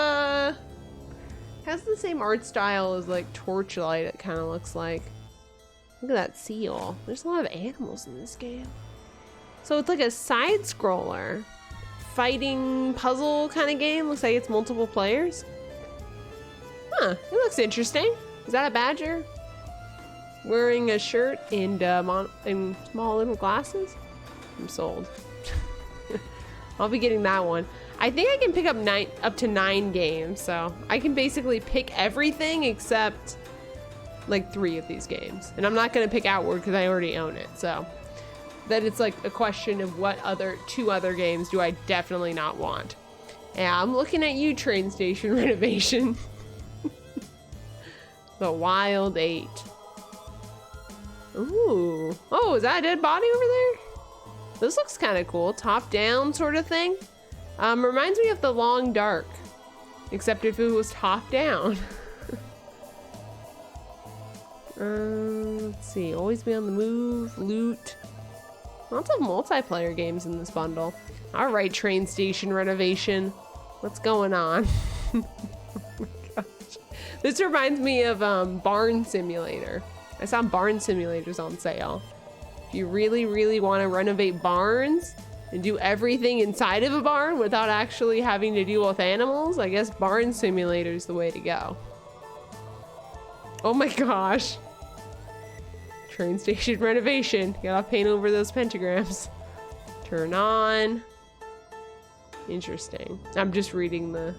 has the same art style as like Torchlight, it kind of looks like. Look at that seal. There's a lot of animals in this game. So it's like a side scroller fighting puzzle kind of game. Looks like it's multiple players. Huh, it looks interesting. Is that a badger? Wearing a shirt and small little glasses? I'm sold. I'll be getting that one. I think I can pick up to 9 games, so I can basically pick everything except like 3 of these games. And I'm not gonna pick Outward because I already own it, so. Then it's like a question of what 2 other games do I definitely not want. Yeah, I'm looking at you, Train Station Renovation. The Wild 8. Ooh. Oh, is that a dead body over there? This looks kind of cool. Top down sort of thing. Reminds me of The Long Dark. Except if it was top down. Let's see. Always be on the move. Loot. Lots of multiplayer games in this bundle. Alright, Train Station Renovation. What's going on? Oh my gosh. This reminds me of Barn Simulator. I saw Barn Simulators on sale. If you really, really want to renovate barns and do everything inside of a barn without actually having to deal with animals, I guess Barn Simulator is the way to go. Oh my gosh. Train Station Renovation. Gotta paint over those pentagrams. Turn on. Interesting. I'm just reading the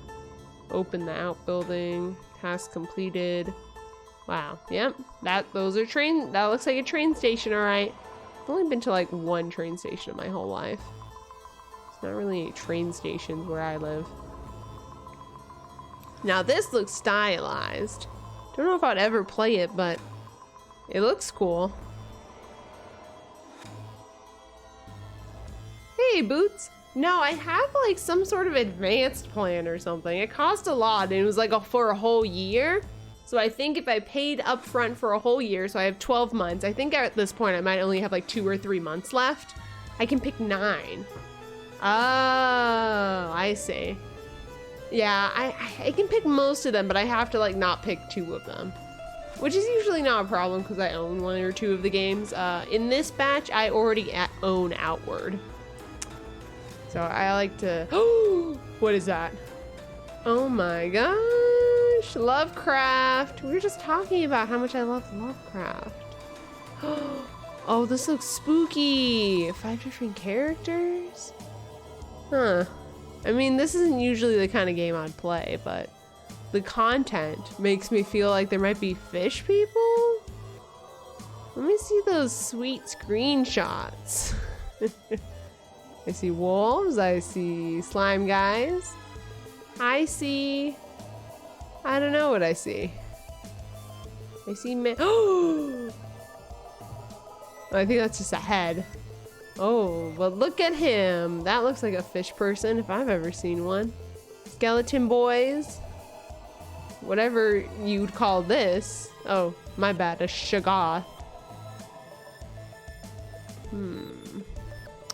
open the outbuilding. Task completed. Wow. Yep. That looks like a train station, alright. I've only been to like 1 train station in my whole life. There's not really any train stations where I live. Now this looks stylized. Don't know if I'd ever play it, but it looks cool. Hey, Boots. No, I have like some sort of advanced plan or something. It cost a lot and it was like for a whole year. So I think if I paid up front for a whole year, so I have 12 months, I think at this point I might only have like 2 or 3 months left. I can pick 9. Oh, I see. Yeah, I can pick most of them, but I have to like not pick 2 of them. Which is usually not a problem because I own 1 or 2 of the games. In this batch, I already own Outward. So I like to, oh, what is that? Oh my gosh, Lovecraft. We were just talking about how much I love Lovecraft. Oh, this looks spooky. 5 different characters? Huh. I mean, this isn't usually the kind of game I'd play, but the content makes me feel like there might be fish people. Let me see those sweet screenshots. I see wolves, I see slime guys. I don't know what I see. I see oh! I think that's just a head. Oh, but look at him. That looks like a fish person if I've ever seen one. Skeleton boys. Whatever you'd call this. Oh, my bad, a shoggoth.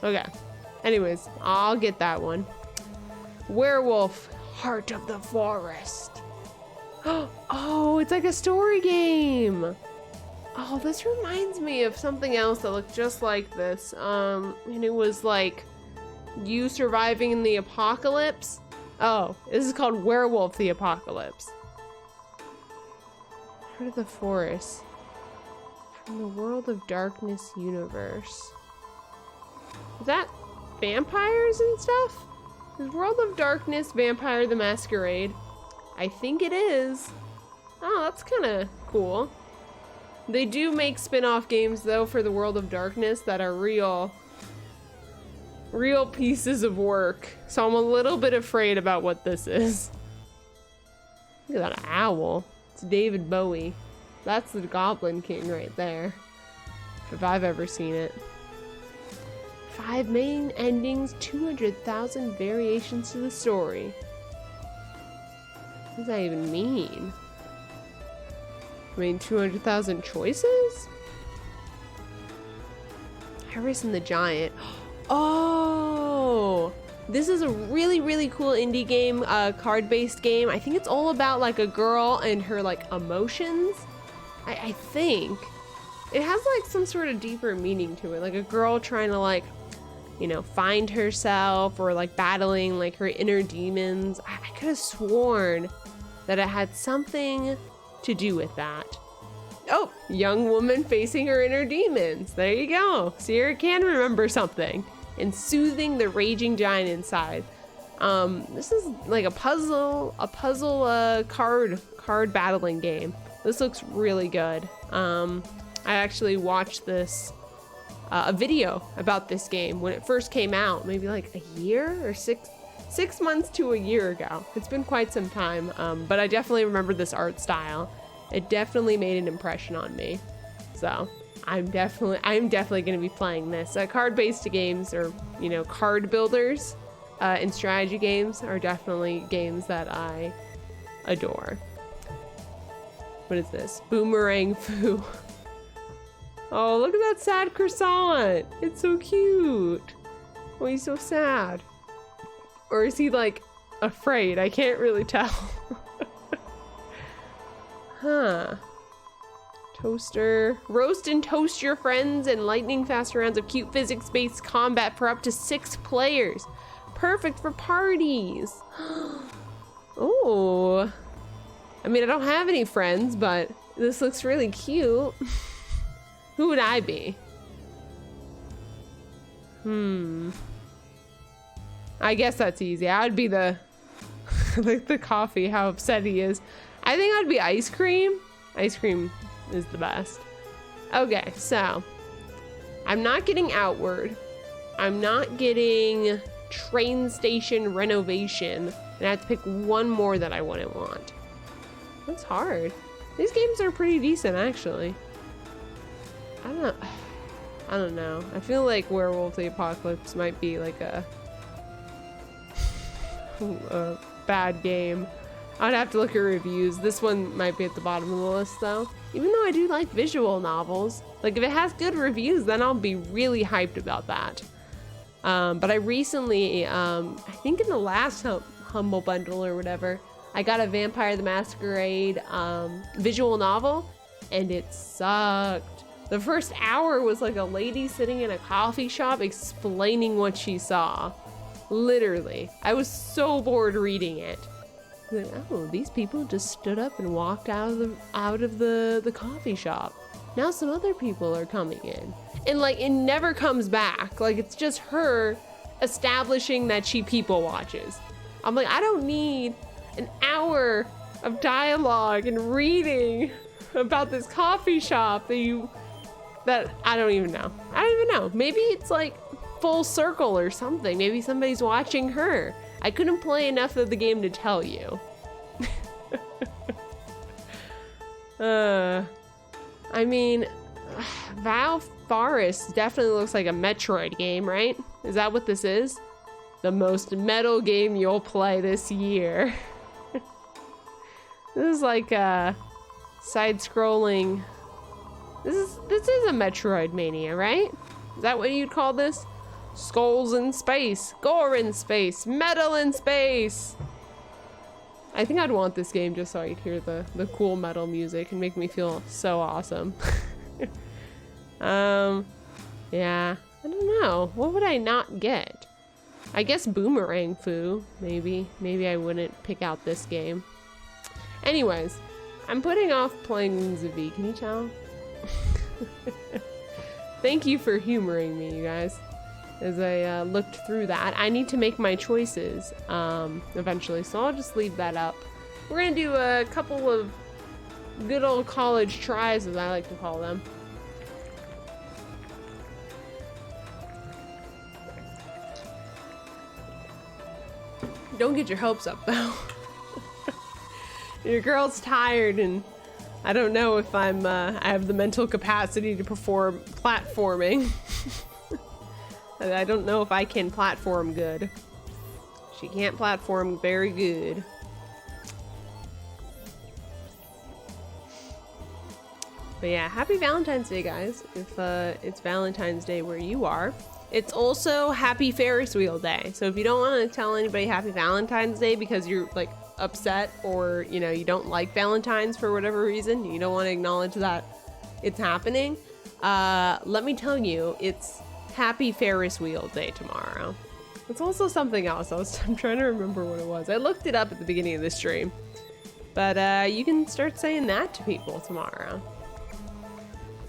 Okay. Anyways, I'll get that one. Werewolf, Heart of the Forest. Oh, it's like a story game. Oh, this reminds me of something else that looked just like this. And it was like you surviving in the apocalypse. Oh, this is called Werewolf the Apocalypse. Heart of the Forest. From the World of Darkness universe. Is that vampires and stuff? Is World of Darkness Vampire the Masquerade? I think it is. Oh, that's kind of cool. They do make spin-off games though for the World of Darkness that are real pieces of work. So I'm a little bit afraid about what this is. Look at that owl. It's David Bowie. That's the Goblin King right there. If I've ever seen it. 5 main endings, 200,000 variations to the story. What does that even mean? I mean, 200,000 choices? Harrison the Giant. Oh! This is a really, really cool indie game, card-based game. I think it's all about like a girl and her like emotions. I think. it has like some sort of deeper meaning to it. Like a girl trying to like, you know, find herself or like battling like her inner demons. I could have sworn that it had something to do with that. Oh, young woman facing her inner demons. There you go. Sierra can remember something. And soothing the raging giant inside. This is like a puzzle card battling game. This looks really good. I actually watched this a video about this game when it first came out, maybe like a year or six months to a year ago. It's been quite some time, but I definitely remember this art style. It definitely made an impression on me. So I'm definitely going to be playing this. Card-based games, or you know, card builders and strategy games are definitely games that I adore. What is this? Boomerang Foo. Oh, look at that sad croissant. It's so cute. Oh, he's so sad. Or is he like afraid? I can't really tell. Huh. Toaster. Roast and toast your friends in lightning fast rounds of cute physics-based combat for up to 6 players. Perfect for parties. Oh. I mean, I don't have any friends, but this looks really cute. Who would I be? I guess that's easy. I would be the like the coffee, how upset he is. I think I'd be ice cream. Ice cream is the best. Okay, so I'm not getting Outward. I'm not getting Train Station Renovation. And I have to pick one more that I wouldn't want. That's hard. These games are pretty decent, actually. I don't know. I feel like Werewolf the Apocalypse might be like a bad game. I'd have to look at reviews. This one might be at the bottom of the list though. Even though I do like visual novels. Like if it has good reviews, then I'll be really hyped about that. But I recently, I think in the last Humble Bundle or whatever, I got a Vampire the Masquerade visual novel, and it sucked. The first hour was like a lady sitting in a coffee shop explaining what she saw. Literally. I was so bored reading it. Like, oh, these people just stood up and walked out of the coffee shop. Now some other people are coming in. And like it never comes back. Like it's just her establishing that she people watches. I'm like, I don't need an hour of dialogue and reading about this coffee shop that I don't even know. I don't even know. Maybe it's like full circle or something. Maybe somebody's watching her. I couldn't play enough of the game to tell you. I mean, Val Forest definitely looks like a Metroid game, right? Is that what this is? The most metal game you'll play this year. This is like a side-scrolling. This is a Metroidvania, right? Is that what you'd call this? Skulls in space, gore in space, metal in space. I think I'd want this game just so I'd hear the cool metal music and make me feel so awesome. Yeah, I don't know. What would I not get? I guess Boomerang Foo, maybe. Maybe I wouldn't pick out this game. Anyways, I'm putting off playing Wings of V. Can you tell? Thank you for humoring me, you guys. As I looked through that, I need to make my choices eventually, so I'll just leave that up. We're gonna do a couple of good old college tries, as I like to call them. Don't get your hopes up, though. Your girl's tired, and I don't know if I have the mental capacity to perform platforming. I don't know if I can platform good. She can't platform very good. But yeah, happy Valentine's Day, guys. If it's Valentine's Day where you are. It's also Happy Ferris Wheel Day. So if you don't want to tell anybody Happy Valentine's Day because you're like upset, or you know you don't like Valentine's for whatever reason, you don't want to acknowledge that it's happening, let me tell you, it's Happy Ferris Wheel Day tomorrow. It's also something else. I'm trying to remember what it was. I looked it up at the beginning of the stream. But you can start saying that to people tomorrow.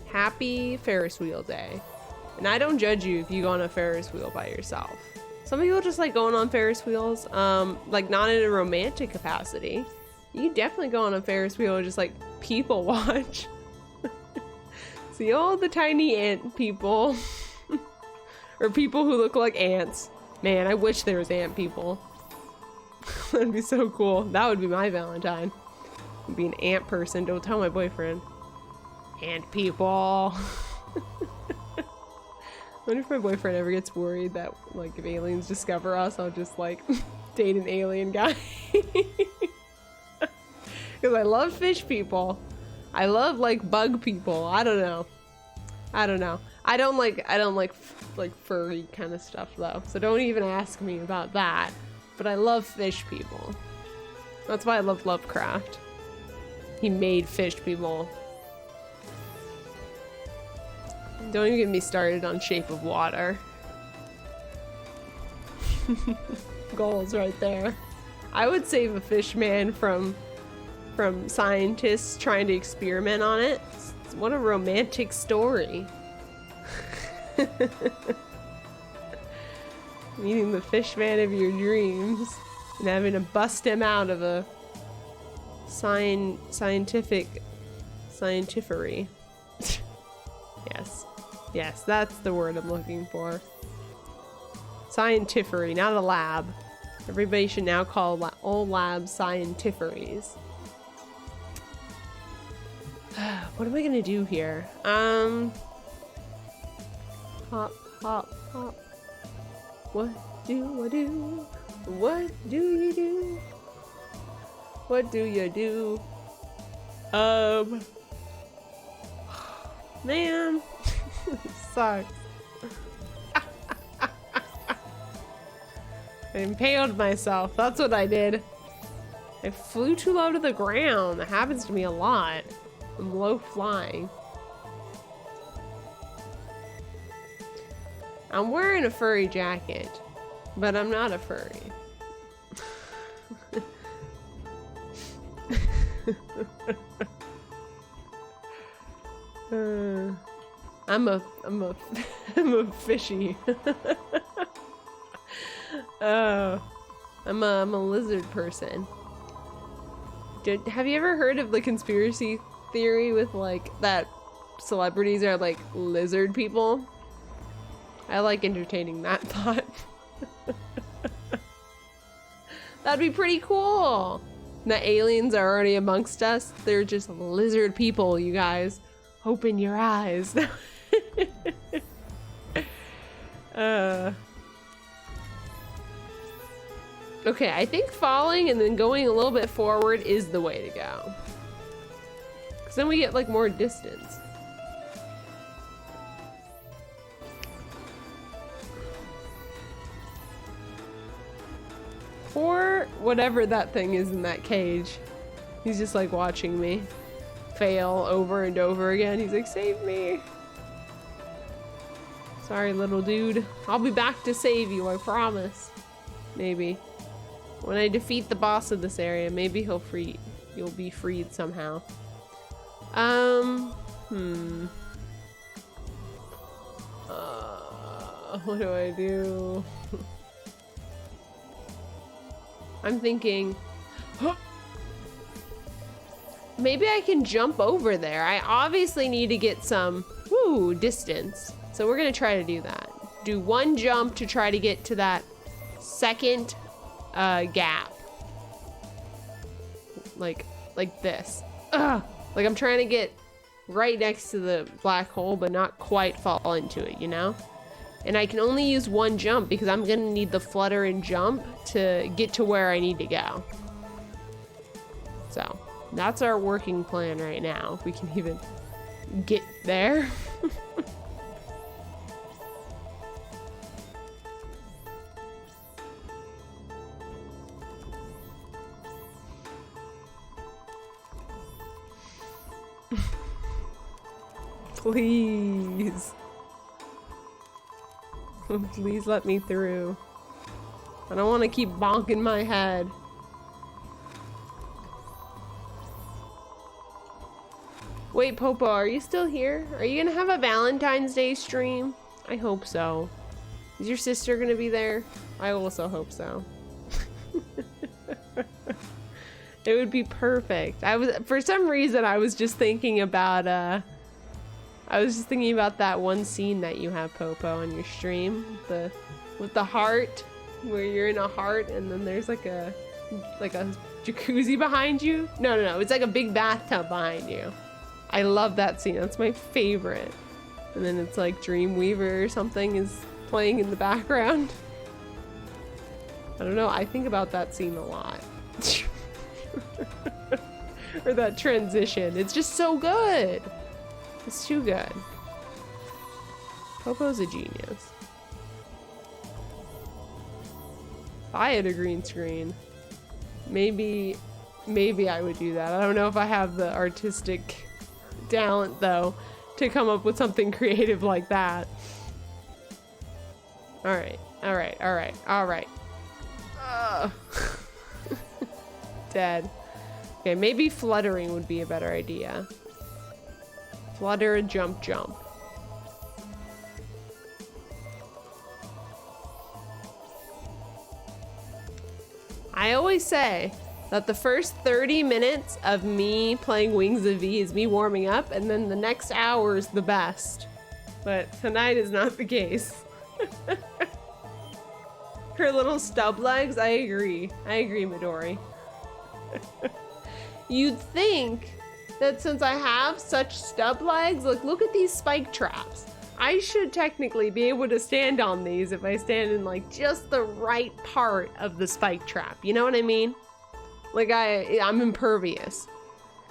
Happy Ferris Wheel Day. And I don't judge you if you go on a Ferris wheel by yourself. Some people just like going on Ferris wheels, like not in a romantic capacity. You can definitely go on a Ferris wheel and just like people watch. See all the tiny ant people. Or people who look like ants. Man, I wish there was ant people. That'd be so cool. That would be my Valentine. I'd be an ant person. Don't tell my boyfriend. Ant people. I wonder if my boyfriend ever gets worried that, like, if aliens discover us, I'll just, like, date an alien guy. Because I love fish people. I love, like, bug people. I don't know. I don't like furry kind of stuff, though. So don't even ask me about that. But I love fish people. That's why I love Lovecraft. He made fish people. Don't even get me started on Shape of Water. Goals right there. I would save a fish man from scientists trying to experiment on it. What a romantic story. Meeting the fish man of your dreams and having to bust him out of a scientifery. Yes, that's the word I'm looking for. Scientifery, not a lab. Everybody should now call all labs scientiferys. What am I gonna do here? Hop, hop, hop. What do I do? What do you do? What do you do? Man. Sucks. I impaled myself. That's what I did. I flew too low to the ground. That happens to me a lot. I'm low flying. I'm wearing a furry jacket, but I'm not a furry. I'm a fishy. Oh, I'm a lizard person. Have you ever heard of the conspiracy theory with like that celebrities are like lizard people? I like entertaining that thought. That'd be pretty cool. The aliens are already amongst us. They're just lizard people, you guys. Open your eyes. Okay, I think falling and then going a little bit forward is the way to go. Because then we get like more distance. Or whatever that thing is in that cage. He's just like watching me fail over and over again. He's like, save me. Sorry, little dude. I'll be back to save you, I promise. Maybe. When I defeat the boss of this area, maybe you'll be freed somehow. What do I do? I'm thinking, maybe I can jump over there. I obviously need to get some distance. So we're gonna try to do that. Do one jump to try to get to that second gap. Like this. Like I'm trying to get right next to the black hole, but not quite fall into it, you know? And I can only use one jump because I'm gonna need the flutter and jump to get to where I need to go. So that's our working plan right now. If we can even get there. Please. Please let me through. I don't want to keep bonking my head. Wait, Popo, are you still here? Are you gonna have a Valentine's Day stream? I hope so. Is your sister gonna be there? I also hope so. It would be perfect. For some reason, I was just thinking about that one scene that you have, Popo, on your stream, with the heart, where you're in a heart and then there's like a jacuzzi behind you. No, it's like a big bathtub behind you. I love that scene. That's my favorite. And then it's like Dreamweaver or something is playing in the background. I don't know. I think about that scene a lot. Or that transition. It's just so good. It's too good. Popo's a genius. If I had a green screen, maybe I would do that. I don't know if I have the artistic talent though to come up with something creative like that. All right. Dead. Okay, maybe fluttering would be a better idea. Flutter, jump. I always say that the first 30 minutes of me playing Wings of V is me warming up, and then the next hour is the best. But tonight is not the case. Her little stub legs, I agree, Midori. You'd think that since I have such stub legs, look at these spike traps. I should technically be able to stand on these if I stand in like just the right part of the spike trap. You know what I mean? Like I'm impervious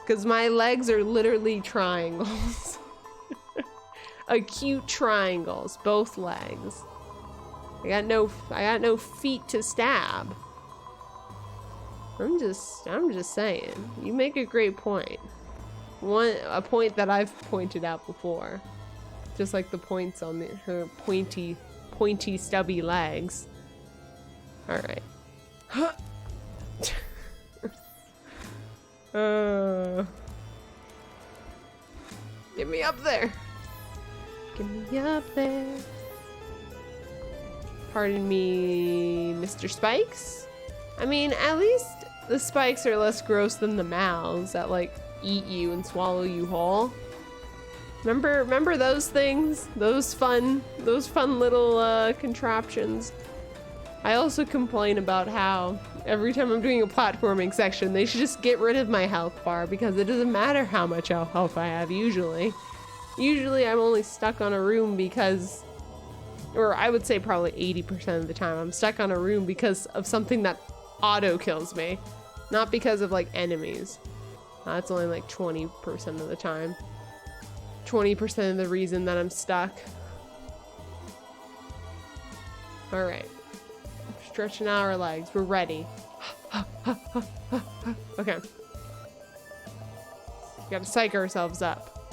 because my legs are literally triangles. Acute triangles, both legs. I got no feet to stab. I'm just saying. You make a great point. A point that I've pointed out before. Just like the points on her pointy, stubby legs. All right. Get me up there. Get me up there. Pardon me, Mr. Spikes. I mean, at least the spikes are less gross than the mouths that like eat you and swallow you whole. Remember those things? Those fun little contraptions. I also complain about how every time I'm doing a platforming section, they should just get rid of my health bar because it doesn't matter how much health I have usually. Usually I'm only stuck on a room because, or I would say probably 80% of the time, I'm stuck on a room because of something that auto kills me. Not because of like enemies. That's only like 20% of the time. 20% of the reason that I'm stuck. All right. Stretching out our legs. We're ready. Okay. We gotta psych ourselves up.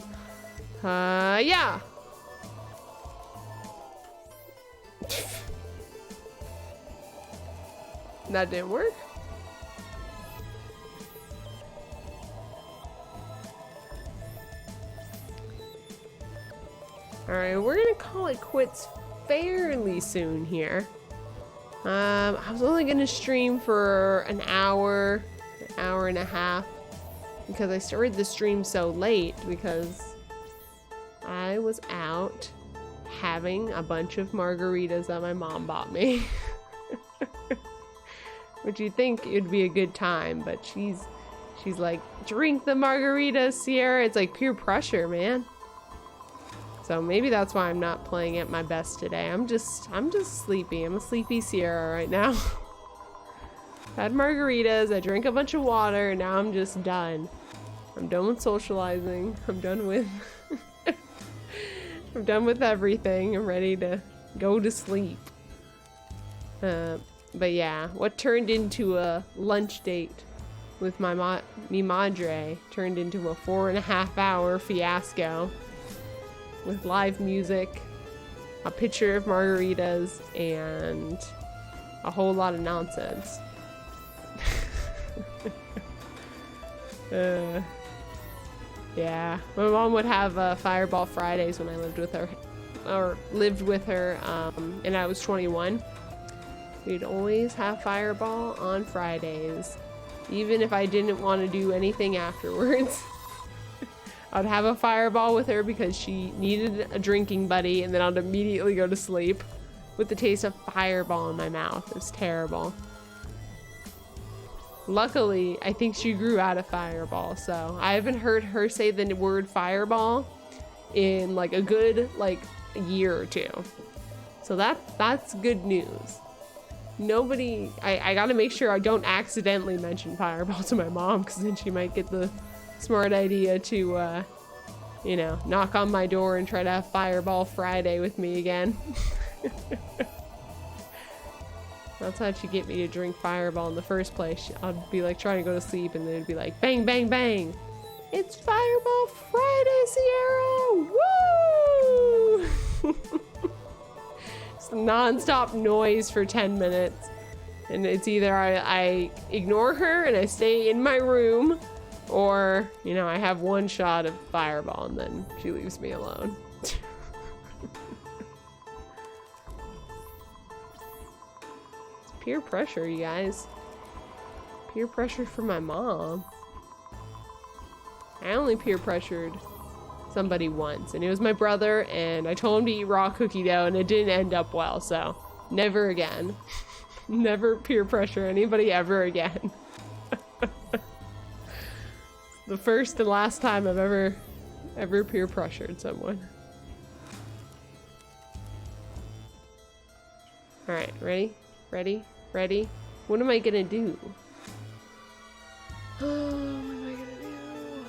Yeah. That didn't work. All right, we're gonna call it quits fairly soon here. I was only gonna stream for an hour and a half because I started the stream so late because I was out having a bunch of margaritas that my mom bought me. Which you'd think it'd be a good time, but she's like, drink the margarita, Sierra. It's like peer pressure, man. So maybe that's why I'm not playing at my best today. I'm just sleepy. I'm a sleepy Sierra right now. Had margaritas, I drank a bunch of water, and now I'm just done. I'm done with socializing. I'm done with I'm done with everything. I'm ready to go to sleep. But yeah, what turned into a lunch date with mi madre turned into a 4.5 hour fiasco. with live music, a pitcher of margaritas, and a whole lot of nonsense. Yeah, my mom would have Fireball Fridays when I lived with her, and I was 21. We'd always have Fireball on Fridays, even if I didn't want to do anything afterwards. I'd have a Fireball with her because she needed a drinking buddy, and then I'd immediately go to sleep with the taste of Fireball in my mouth. It was terrible. Luckily, I think she grew out of Fireball, so I haven't heard her say the word Fireball in like a good year or two. So that's good news. Nobody, I gotta make sure I don't accidentally mention Fireball to my mom, because then she might get the smart idea to, you know, knock on my door and try to have Fireball Friday with me again. That's how she'd get me to drink Fireball in the first place. I'd be like trying to go to sleep, and then it'd be like, bang, bang, bang. It's Fireball Friday, Sierra! Woo! It's non-stop noise for 10 minutes. And it's either I ignore her and I stay in my room, or, you know, I have one shot of Fireball and then she leaves me alone. Peer pressure, you guys. Peer pressure from my mom. I only peer pressured somebody once, and it was my brother, and I told him to eat raw cookie dough, and it didn't end up well, so never again. Never peer pressure anybody ever again. The first and last time I've ever peer pressured someone. Alright, ready? Ready? Ready? What am I gonna do? Oh, what am I gonna do?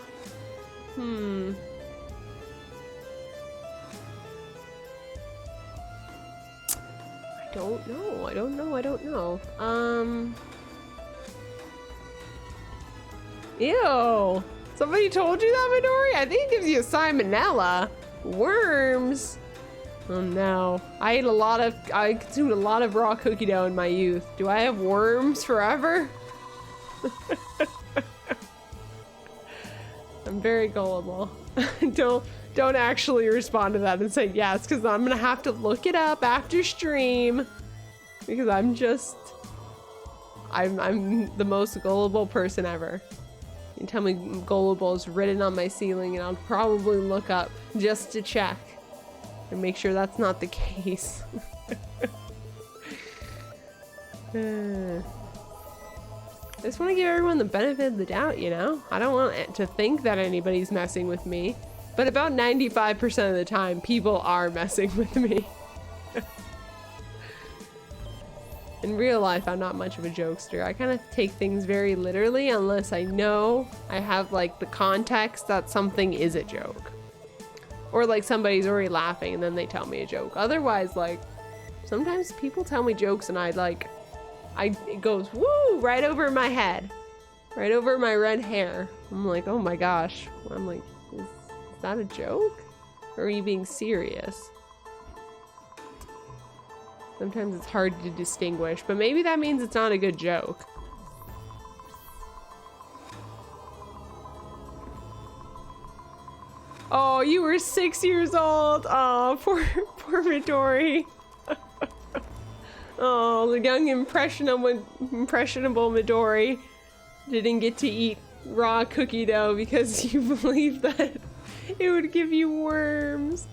I don't know. Ew! Somebody told you that, Midori? I think it gives you salmonella. Worms? Oh no. I consumed a lot of raw cookie dough in my youth. Do I have worms forever? I'm very gullible. Don't actually respond to that and say yes, because I'm gonna have to look it up after stream, because I'm the most gullible person ever. You can tell me gullible is written on my ceiling, and I'll probably look up just to check and make sure that's not the case. I just want to give everyone the benefit of the doubt, you know? I don't want it to think that anybody's messing with me, but about 95% of the time, people are messing with me. In real life, I'm not much of a jokester. I kind of take things very literally unless I know I have like the context that something is a joke. Or like somebody's already laughing and then they tell me a joke. Otherwise, like, sometimes people tell me jokes and it goes woo right over my head. Right over my red hair. I'm like, oh my gosh. I'm like, is that a joke? Or are you being serious? Sometimes it's hard to distinguish, but maybe that means it's not a good joke. Oh, you were 6 years old. Oh, poor Midori. Oh, the young impressionable Midori didn't get to eat raw cookie dough because you believed that it would give you worms.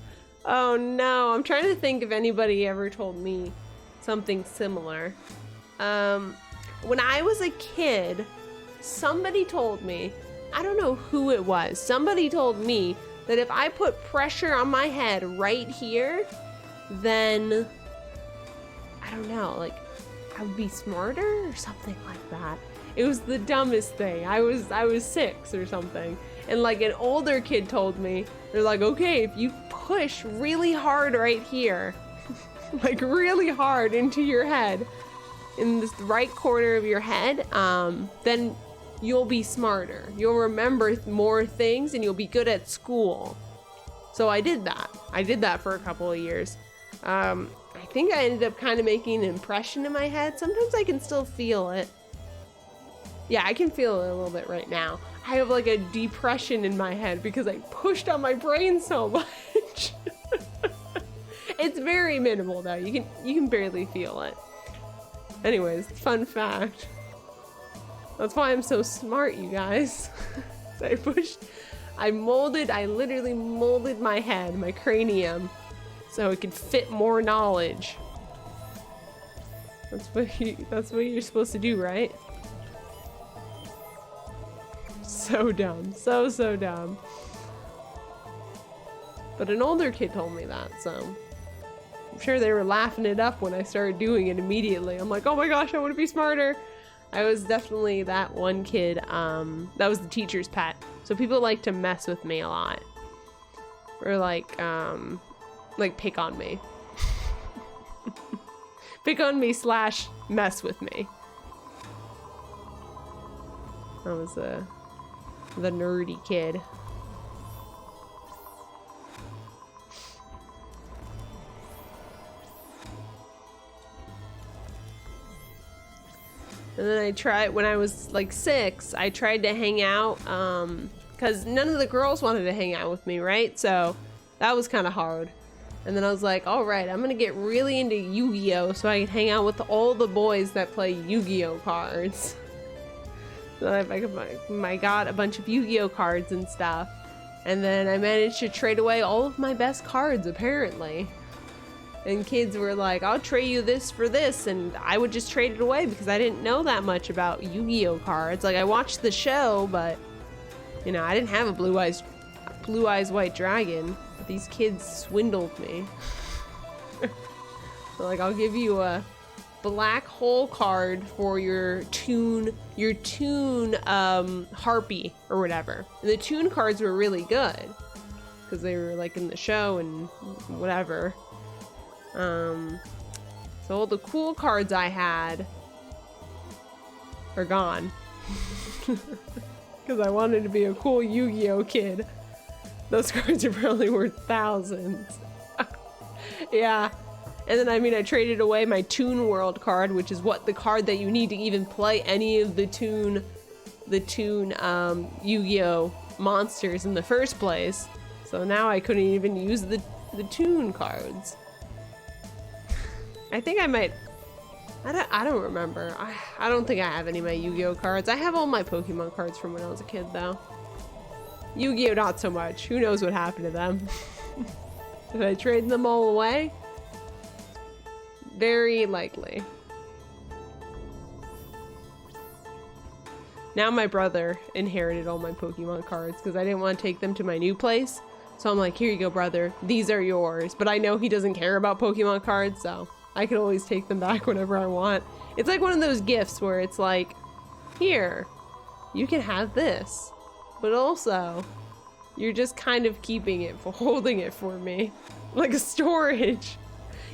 Oh no, I'm trying to think if anybody ever told me something similar. When I was a kid, somebody told me, I don't know who it was, somebody told me that if I put pressure on my head right here, then, I don't know, like, I would be smarter or something like that. It was the dumbest thing. I was 6 or something. And like an older kid told me, they're like, okay, if you push really hard right here, like really hard into your head, in this right corner of your head, then you'll be smarter. You'll remember more things and you'll be good at school. So I did that. I did that for a couple of years. I think I ended up kind of making an impression in my head. Sometimes I can still feel it. Yeah, I can feel it a little bit right now. I have like a depression in my head because I pushed on my brain so much. It's very minimal though. You can barely feel it. Anyways, fun fact. That's why I'm so smart, you guys. I literally molded my head, my cranium, so it could fit more knowledge. That's what you're supposed to do, right? So dumb. So dumb. But an older kid told me that, so I'm sure they were laughing it up when I started doing it immediately. I'm like, oh my gosh, I want to be smarter. I was definitely that one kid, that was the teacher's pet. So people like to mess with me a lot. Or like pick on me. Pick on me / mess with me. I was the nerdy kid. And then I tried, when I was like 6, I tried to hang out, because none of the girls wanted to hang out with me, right? So that was kind of hard. And then I was like, all right, I'm going to get really into Yu-Gi-Oh! So I can hang out with all the boys that play Yu-Gi-Oh! Cards. So I got a bunch of Yu-Gi-Oh! Cards and stuff. And then I managed to trade away all of my best cards, apparently. And kids were like, I'll trade you this for this, and I would just trade it away because I didn't know that much about Yu-Gi-Oh! Cards. Like, I watched the show, but, you know, I didn't have a Blue Eyes White Dragon. But these kids swindled me. So, like, I'll give you a black hole card for your Toon Harpy or whatever. And the Toon cards were really good because they were, like, in the show and whatever. So all the cool cards I had are gone. Because I wanted to be a cool Yu-Gi-Oh! Kid. Those cards are probably worth thousands. Yeah. And then, I mean, I traded away my Toon World card, which is the card that you need to even play any of the Toon Yu-Gi-Oh! Monsters in the first place. So now I couldn't even use the Toon cards. I think I might, I don't remember. I don't think I have any of my Yu-Gi-Oh! Cards. I have all my Pokemon cards from when I was a kid, though. Yu-Gi-Oh! Not so much. Who knows what happened to them? Did I trade them all away? Very likely. Now my brother inherited all my Pokemon cards because I didn't want to take them to my new place. So I'm like, here you go, brother. These are yours. But I know he doesn't care about Pokemon cards, so I can always take them back whenever I want. It's like one of those gifts where it's like, here, you can have this. But also, you're just kind of keeping it, holding it for me. Like a storage.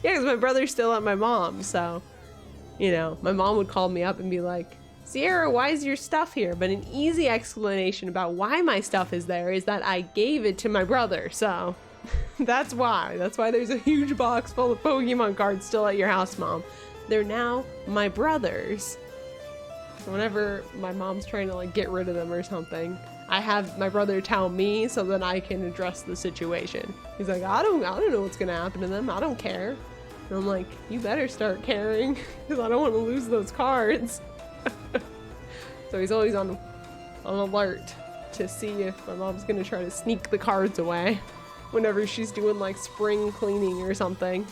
Yeah, because my brother's still at my mom's, so, you know, my mom would call me up and be like, Sierra, why is your stuff here? But an easy explanation about why my stuff is there is that I gave it to my brother, so that's why. That's why there's a huge box full of Pokemon cards still at your house, Mom. They're now my brother's. So whenever my mom's trying to, like, get rid of them or something, I have my brother tell me so that I can address the situation. He's like, I don't know what's gonna happen to them. I don't care. And I'm like, you better start caring because I don't want to lose those cards. So he's always on alert to see if my mom's gonna try to sneak the cards away whenever she's doing like spring cleaning or something.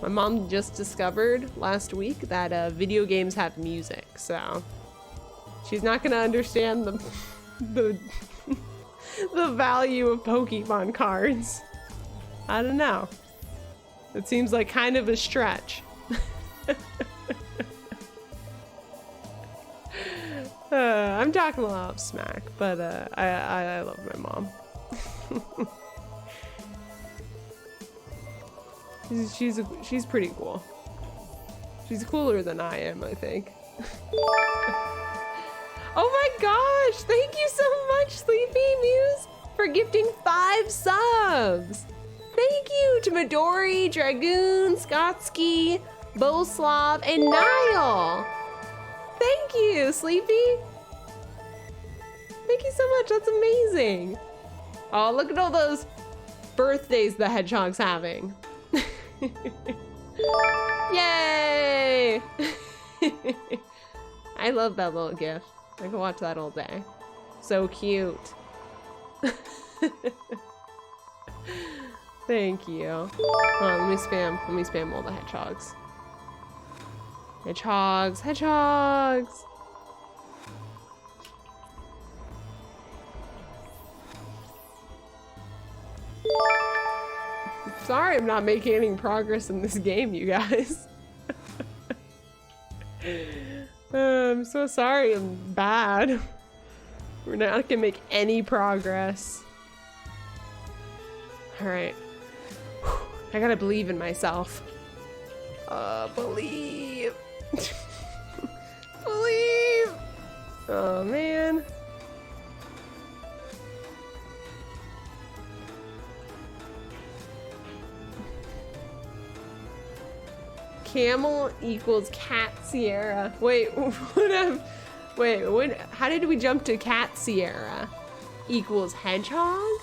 My mom just discovered last week that video games have music, so she's not gonna understand the value of Pokemon cards. I don't know. It seems like kind of a stretch. I'm talking a lot of smack, but I love my mom. She's pretty cool. She's cooler than I am, I think. Oh my gosh! Thank you so much, Sleepy Muse! for gifting 5 subs. Thank you to Midori, Dragoon, Skotsky, Boslav, and Niall. Thank you, Sleepy. Thank you so much, that's amazing. Oh, look at all those birthdays the hedgehog's having. Yay! I love that little gift. I can watch that all day. So cute. Thank you. Hold on, let me spam all the hedgehogs. Hedgehogs! Sorry I'm not making any progress in this game, you guys. I'm so sorry I'm bad. We're not gonna make any progress. Alright. I gotta believe in myself. Believe. Believe. Oh man. Camel equals Cat Sierra. Wait, what? How did we jump to Cat Sierra? Equals hedgehog?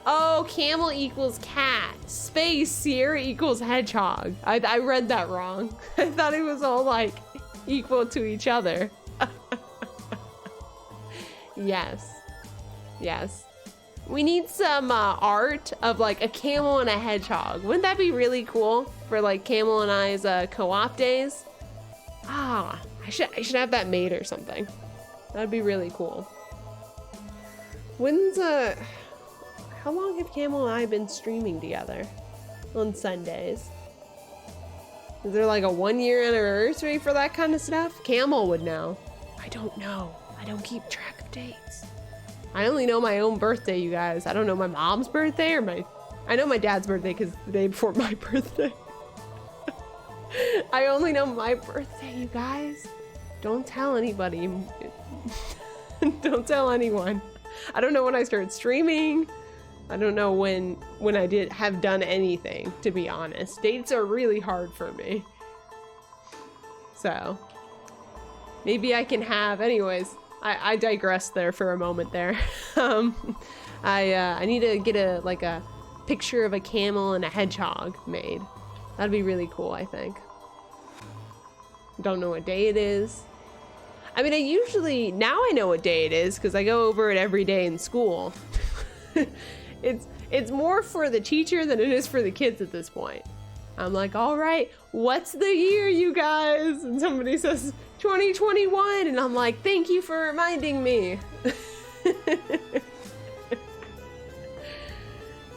Oh, camel equals cat. Space Sierra equals hedgehog. I read that wrong. I thought it was all like equal to each other. Yes. Yes. We need some art of like a camel and a hedgehog. Wouldn't that be really cool for like Camel and I's co-op days? Ah, I should have that made or something. That'd be really cool. When's how long have Camel and I been streaming together on Sundays? Is there like a 1-year anniversary for that kind of stuff? Camel would know. I don't know. I don't keep track of dates. I only know my own birthday, you guys. I don't know my mom's birthday or I know my dad's birthday because the day before my birthday. I only know my birthday, you guys. Don't tell anybody. Don't tell anyone. I don't know when I started streaming. I don't know when I have done anything, to be honest. Dates are really hard for me. So maybe I can have, anyways. I digressed there for a moment there. I need to get a picture of a camel and a hedgehog made. That'd be really cool, I think. Don't know what day it is. I mean, now I know what day it is because I go over it every day in school. It's more for the teacher than it is for the kids at this point. I'm like, all right, what's the year, you guys? And somebody says 2021, and I'm like, thank you for reminding me.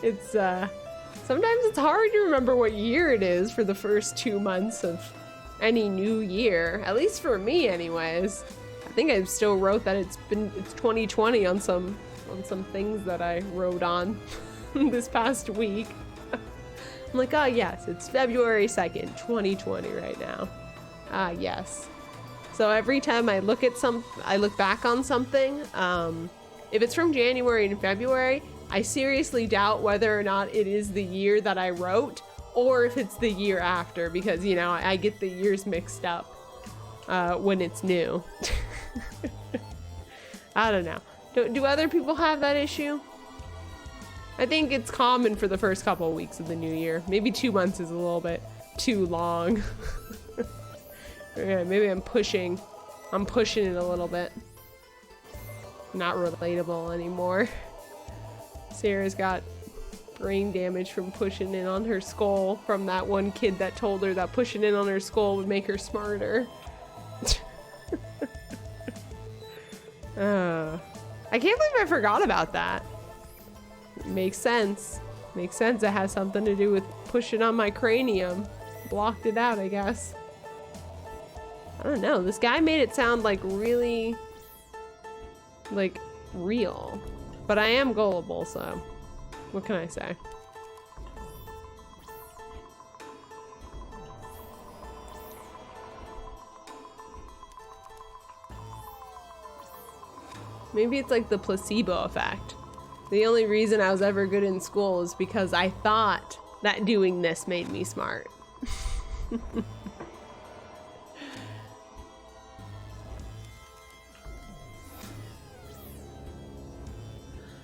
It's sometimes it's hard to remember what year it is for the first 2 months of any new year, at least for me anyways. I think I still wrote that it's 2020 on some things that I wrote on this past week. I'm like, oh yes, it's February 2nd, 2020 right now. Ah, yes. So every time I look back on something, if it's from January and February, I seriously doubt whether or not it is the year that I wrote or if it's the year after, because, you know, I get the years mixed up when it's new. I don't know. Do other people have that issue? I think it's common for the first couple of weeks of the new year. Maybe 2 months is a little bit too long. Okay, maybe I'm pushing it a little bit. Not relatable anymore. Sarah's got brain damage from pushing in on her skull from that one kid that told her that pushing in on her skull would make her smarter. I can't believe I forgot about that. Makes sense. Makes sense. It has something to do with pushing on my cranium. Blocked it out, I guess. I don't know. This guy made it sound like really, like, real. But I am gullible, so what can I say? Maybe it's like the placebo effect. The only reason I was ever good in school is because I thought that doing this made me smart.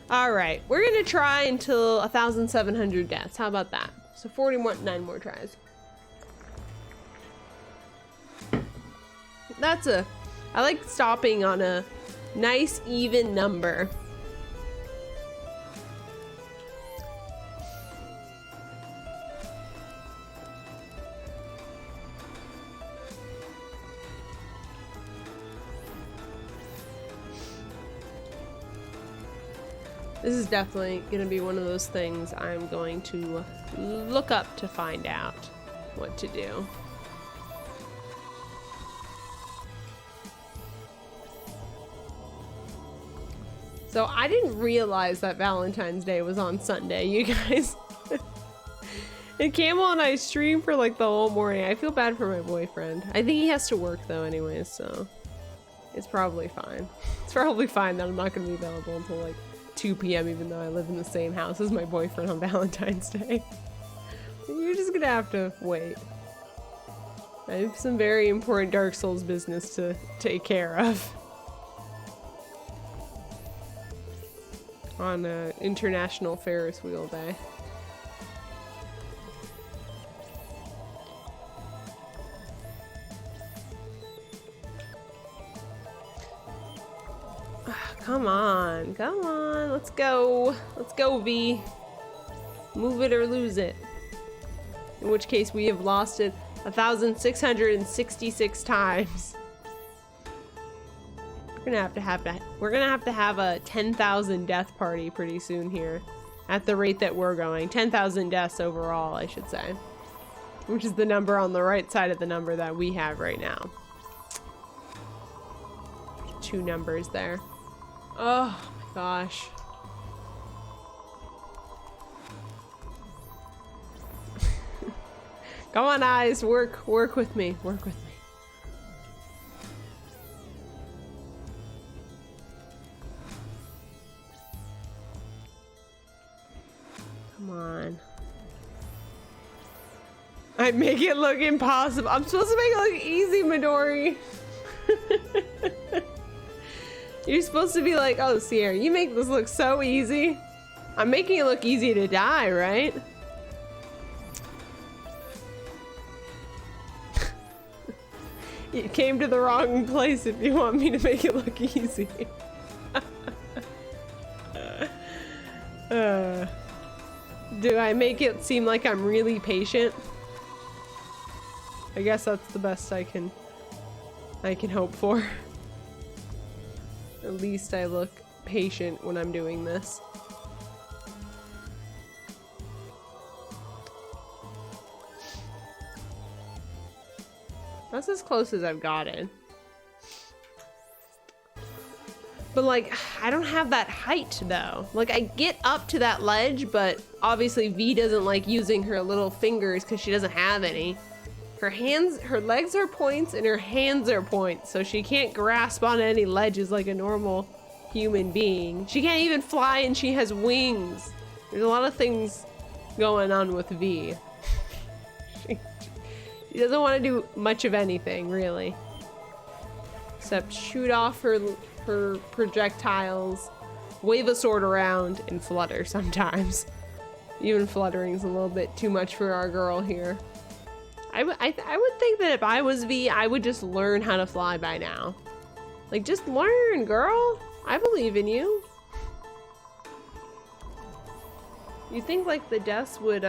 All right, we're gonna try until 1,700 deaths. How about that? So 49 more tries. I like stopping on a nice even number. This is definitely going to be one of those things I'm going to look up to find out what to do. So I didn't realize that Valentine's Day was on Sunday, you guys. And Camel and I streamed for like the whole morning. I feel bad for my boyfriend. I think he has to work though anyways, so it's probably fine. It's probably fine that I'm not going to be available until like 2 p.m. even though I live in the same house as my boyfriend on Valentine's Day. You're just gonna have to wait. I have some very important Dark Souls business to take care of. On International Ferris Wheel Day. Come on, let's go, V. Move it or lose it. In which case we have lost it 1,666 times. We're gonna have to have a 10,000 death party pretty soon here, at the rate that we're going. 10,000 deaths overall, I should say, which is the number on the right side of the number that we have right now. 2 numbers there. Oh my gosh. Come on, eyes, work with me, work with me. Come on. I make it look impossible. I'm supposed to make it look easy, Midori. You're supposed to be like, oh, Sierra, you make this look so easy. I'm making it look easy to die, right? You came to the wrong place if you want me to make it look easy. Do I make it seem like I'm really patient? I guess that's the best I can hope for. At least I look patient when I'm doing this. That's as close as I've gotten. But like, I don't have that height though. Like, I get up to that ledge, but obviously V doesn't like using her little fingers because she doesn't have any. Her legs are points and her hands are points, so she can't grasp on any ledges like a normal human being. She can't even fly and she has wings. There's a lot of things going on with V. She doesn't want to do much of anything, really. Except shoot off her projectiles, wave a sword around, and flutter sometimes. Even fluttering is a little bit too much for our girl here. I would think that if I was V, I would just learn how to fly by now. Like, just learn, girl. I believe in you. You think like the deaths would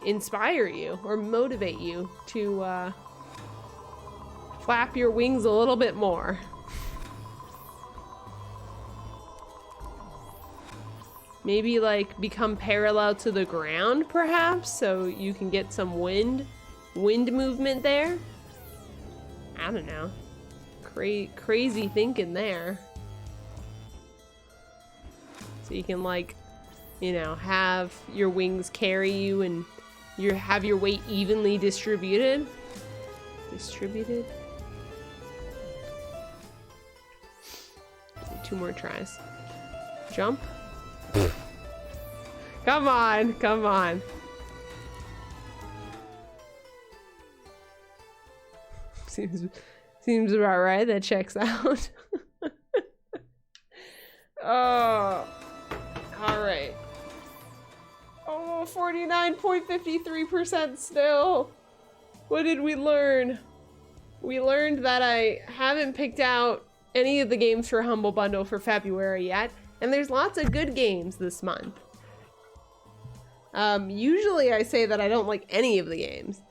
inspire you or motivate you to flap your wings a little bit more. Maybe like become parallel to the ground perhaps, so you can get some wind movement there. I don't know. Crazy thinking there. So you can like, you know, have your wings carry you and have your weight evenly distributed. 2 more tries. Jump. Come on, come on. Seems about right. That checks out. Oh, all right. Oh, 49.53% still. What did we learn? We learned that I haven't picked out any of the games for Humble Bundle for February yet, and there's lots of good games this month. Usually I say that I don't like any of the games,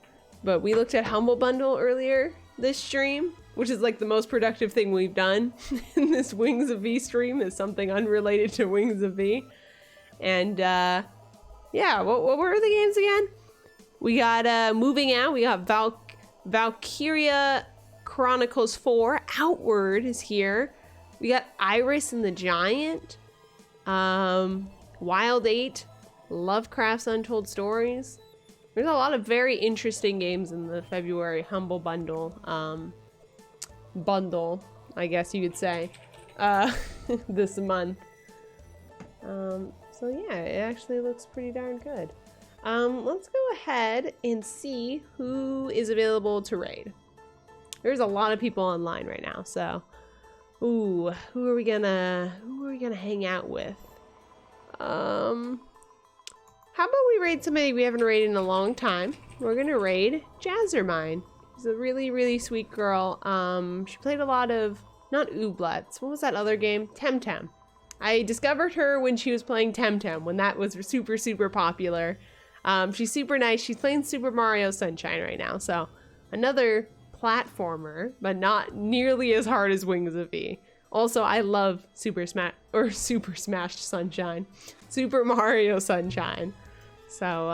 but we looked at Humble Bundle earlier this stream, which is like the most productive thing we've done in this Wings of V stream, is something unrelated to Wings of V. And yeah, what were the games again? We got moving out, we got Valkyria Chronicles 4, Outward is here. We got Iris and the Giant, Wild 8, Lovecraft's Untold Stories. There's a lot of very interesting games in the February Humble Bundle, I guess you could say, this month. So yeah, it actually looks pretty darn good. Let's go ahead and see who is available to raid. There's a lot of people online right now, so ooh, who are we gonna hang out with? How about we raid somebody we haven't raided in a long time? We're gonna raid Jazzermine. She's a really, really sweet girl. She played a lot of, not Ooblets, what was that other game? Temtem. I discovered her when she was playing Temtem, when that was super, super popular. She's super nice. She's playing Super Mario Sunshine right now, so another platformer, but not nearly as hard as Wings of V. Also, I love Super Smashed Sunshine. Super Mario Sunshine. So,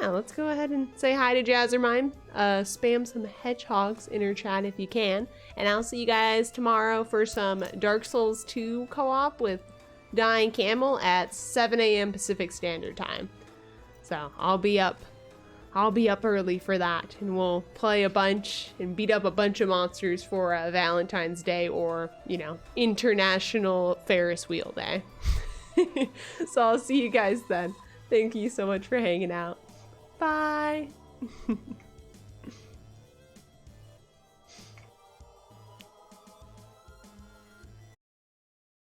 yeah, let's go ahead and say hi to Jazzermine. Spam some hedgehogs in her chat if you can. And I'll see you guys tomorrow for some Dark Souls 2 co-op with Dying Camel at 7 a.m. Pacific Standard Time. So, I'll be up early for that, and we'll play a bunch and beat up a bunch of monsters for Valentine's Day, or, you know, International Ferris Wheel Day. So I'll see you guys then. Thank you so much for hanging out. Bye.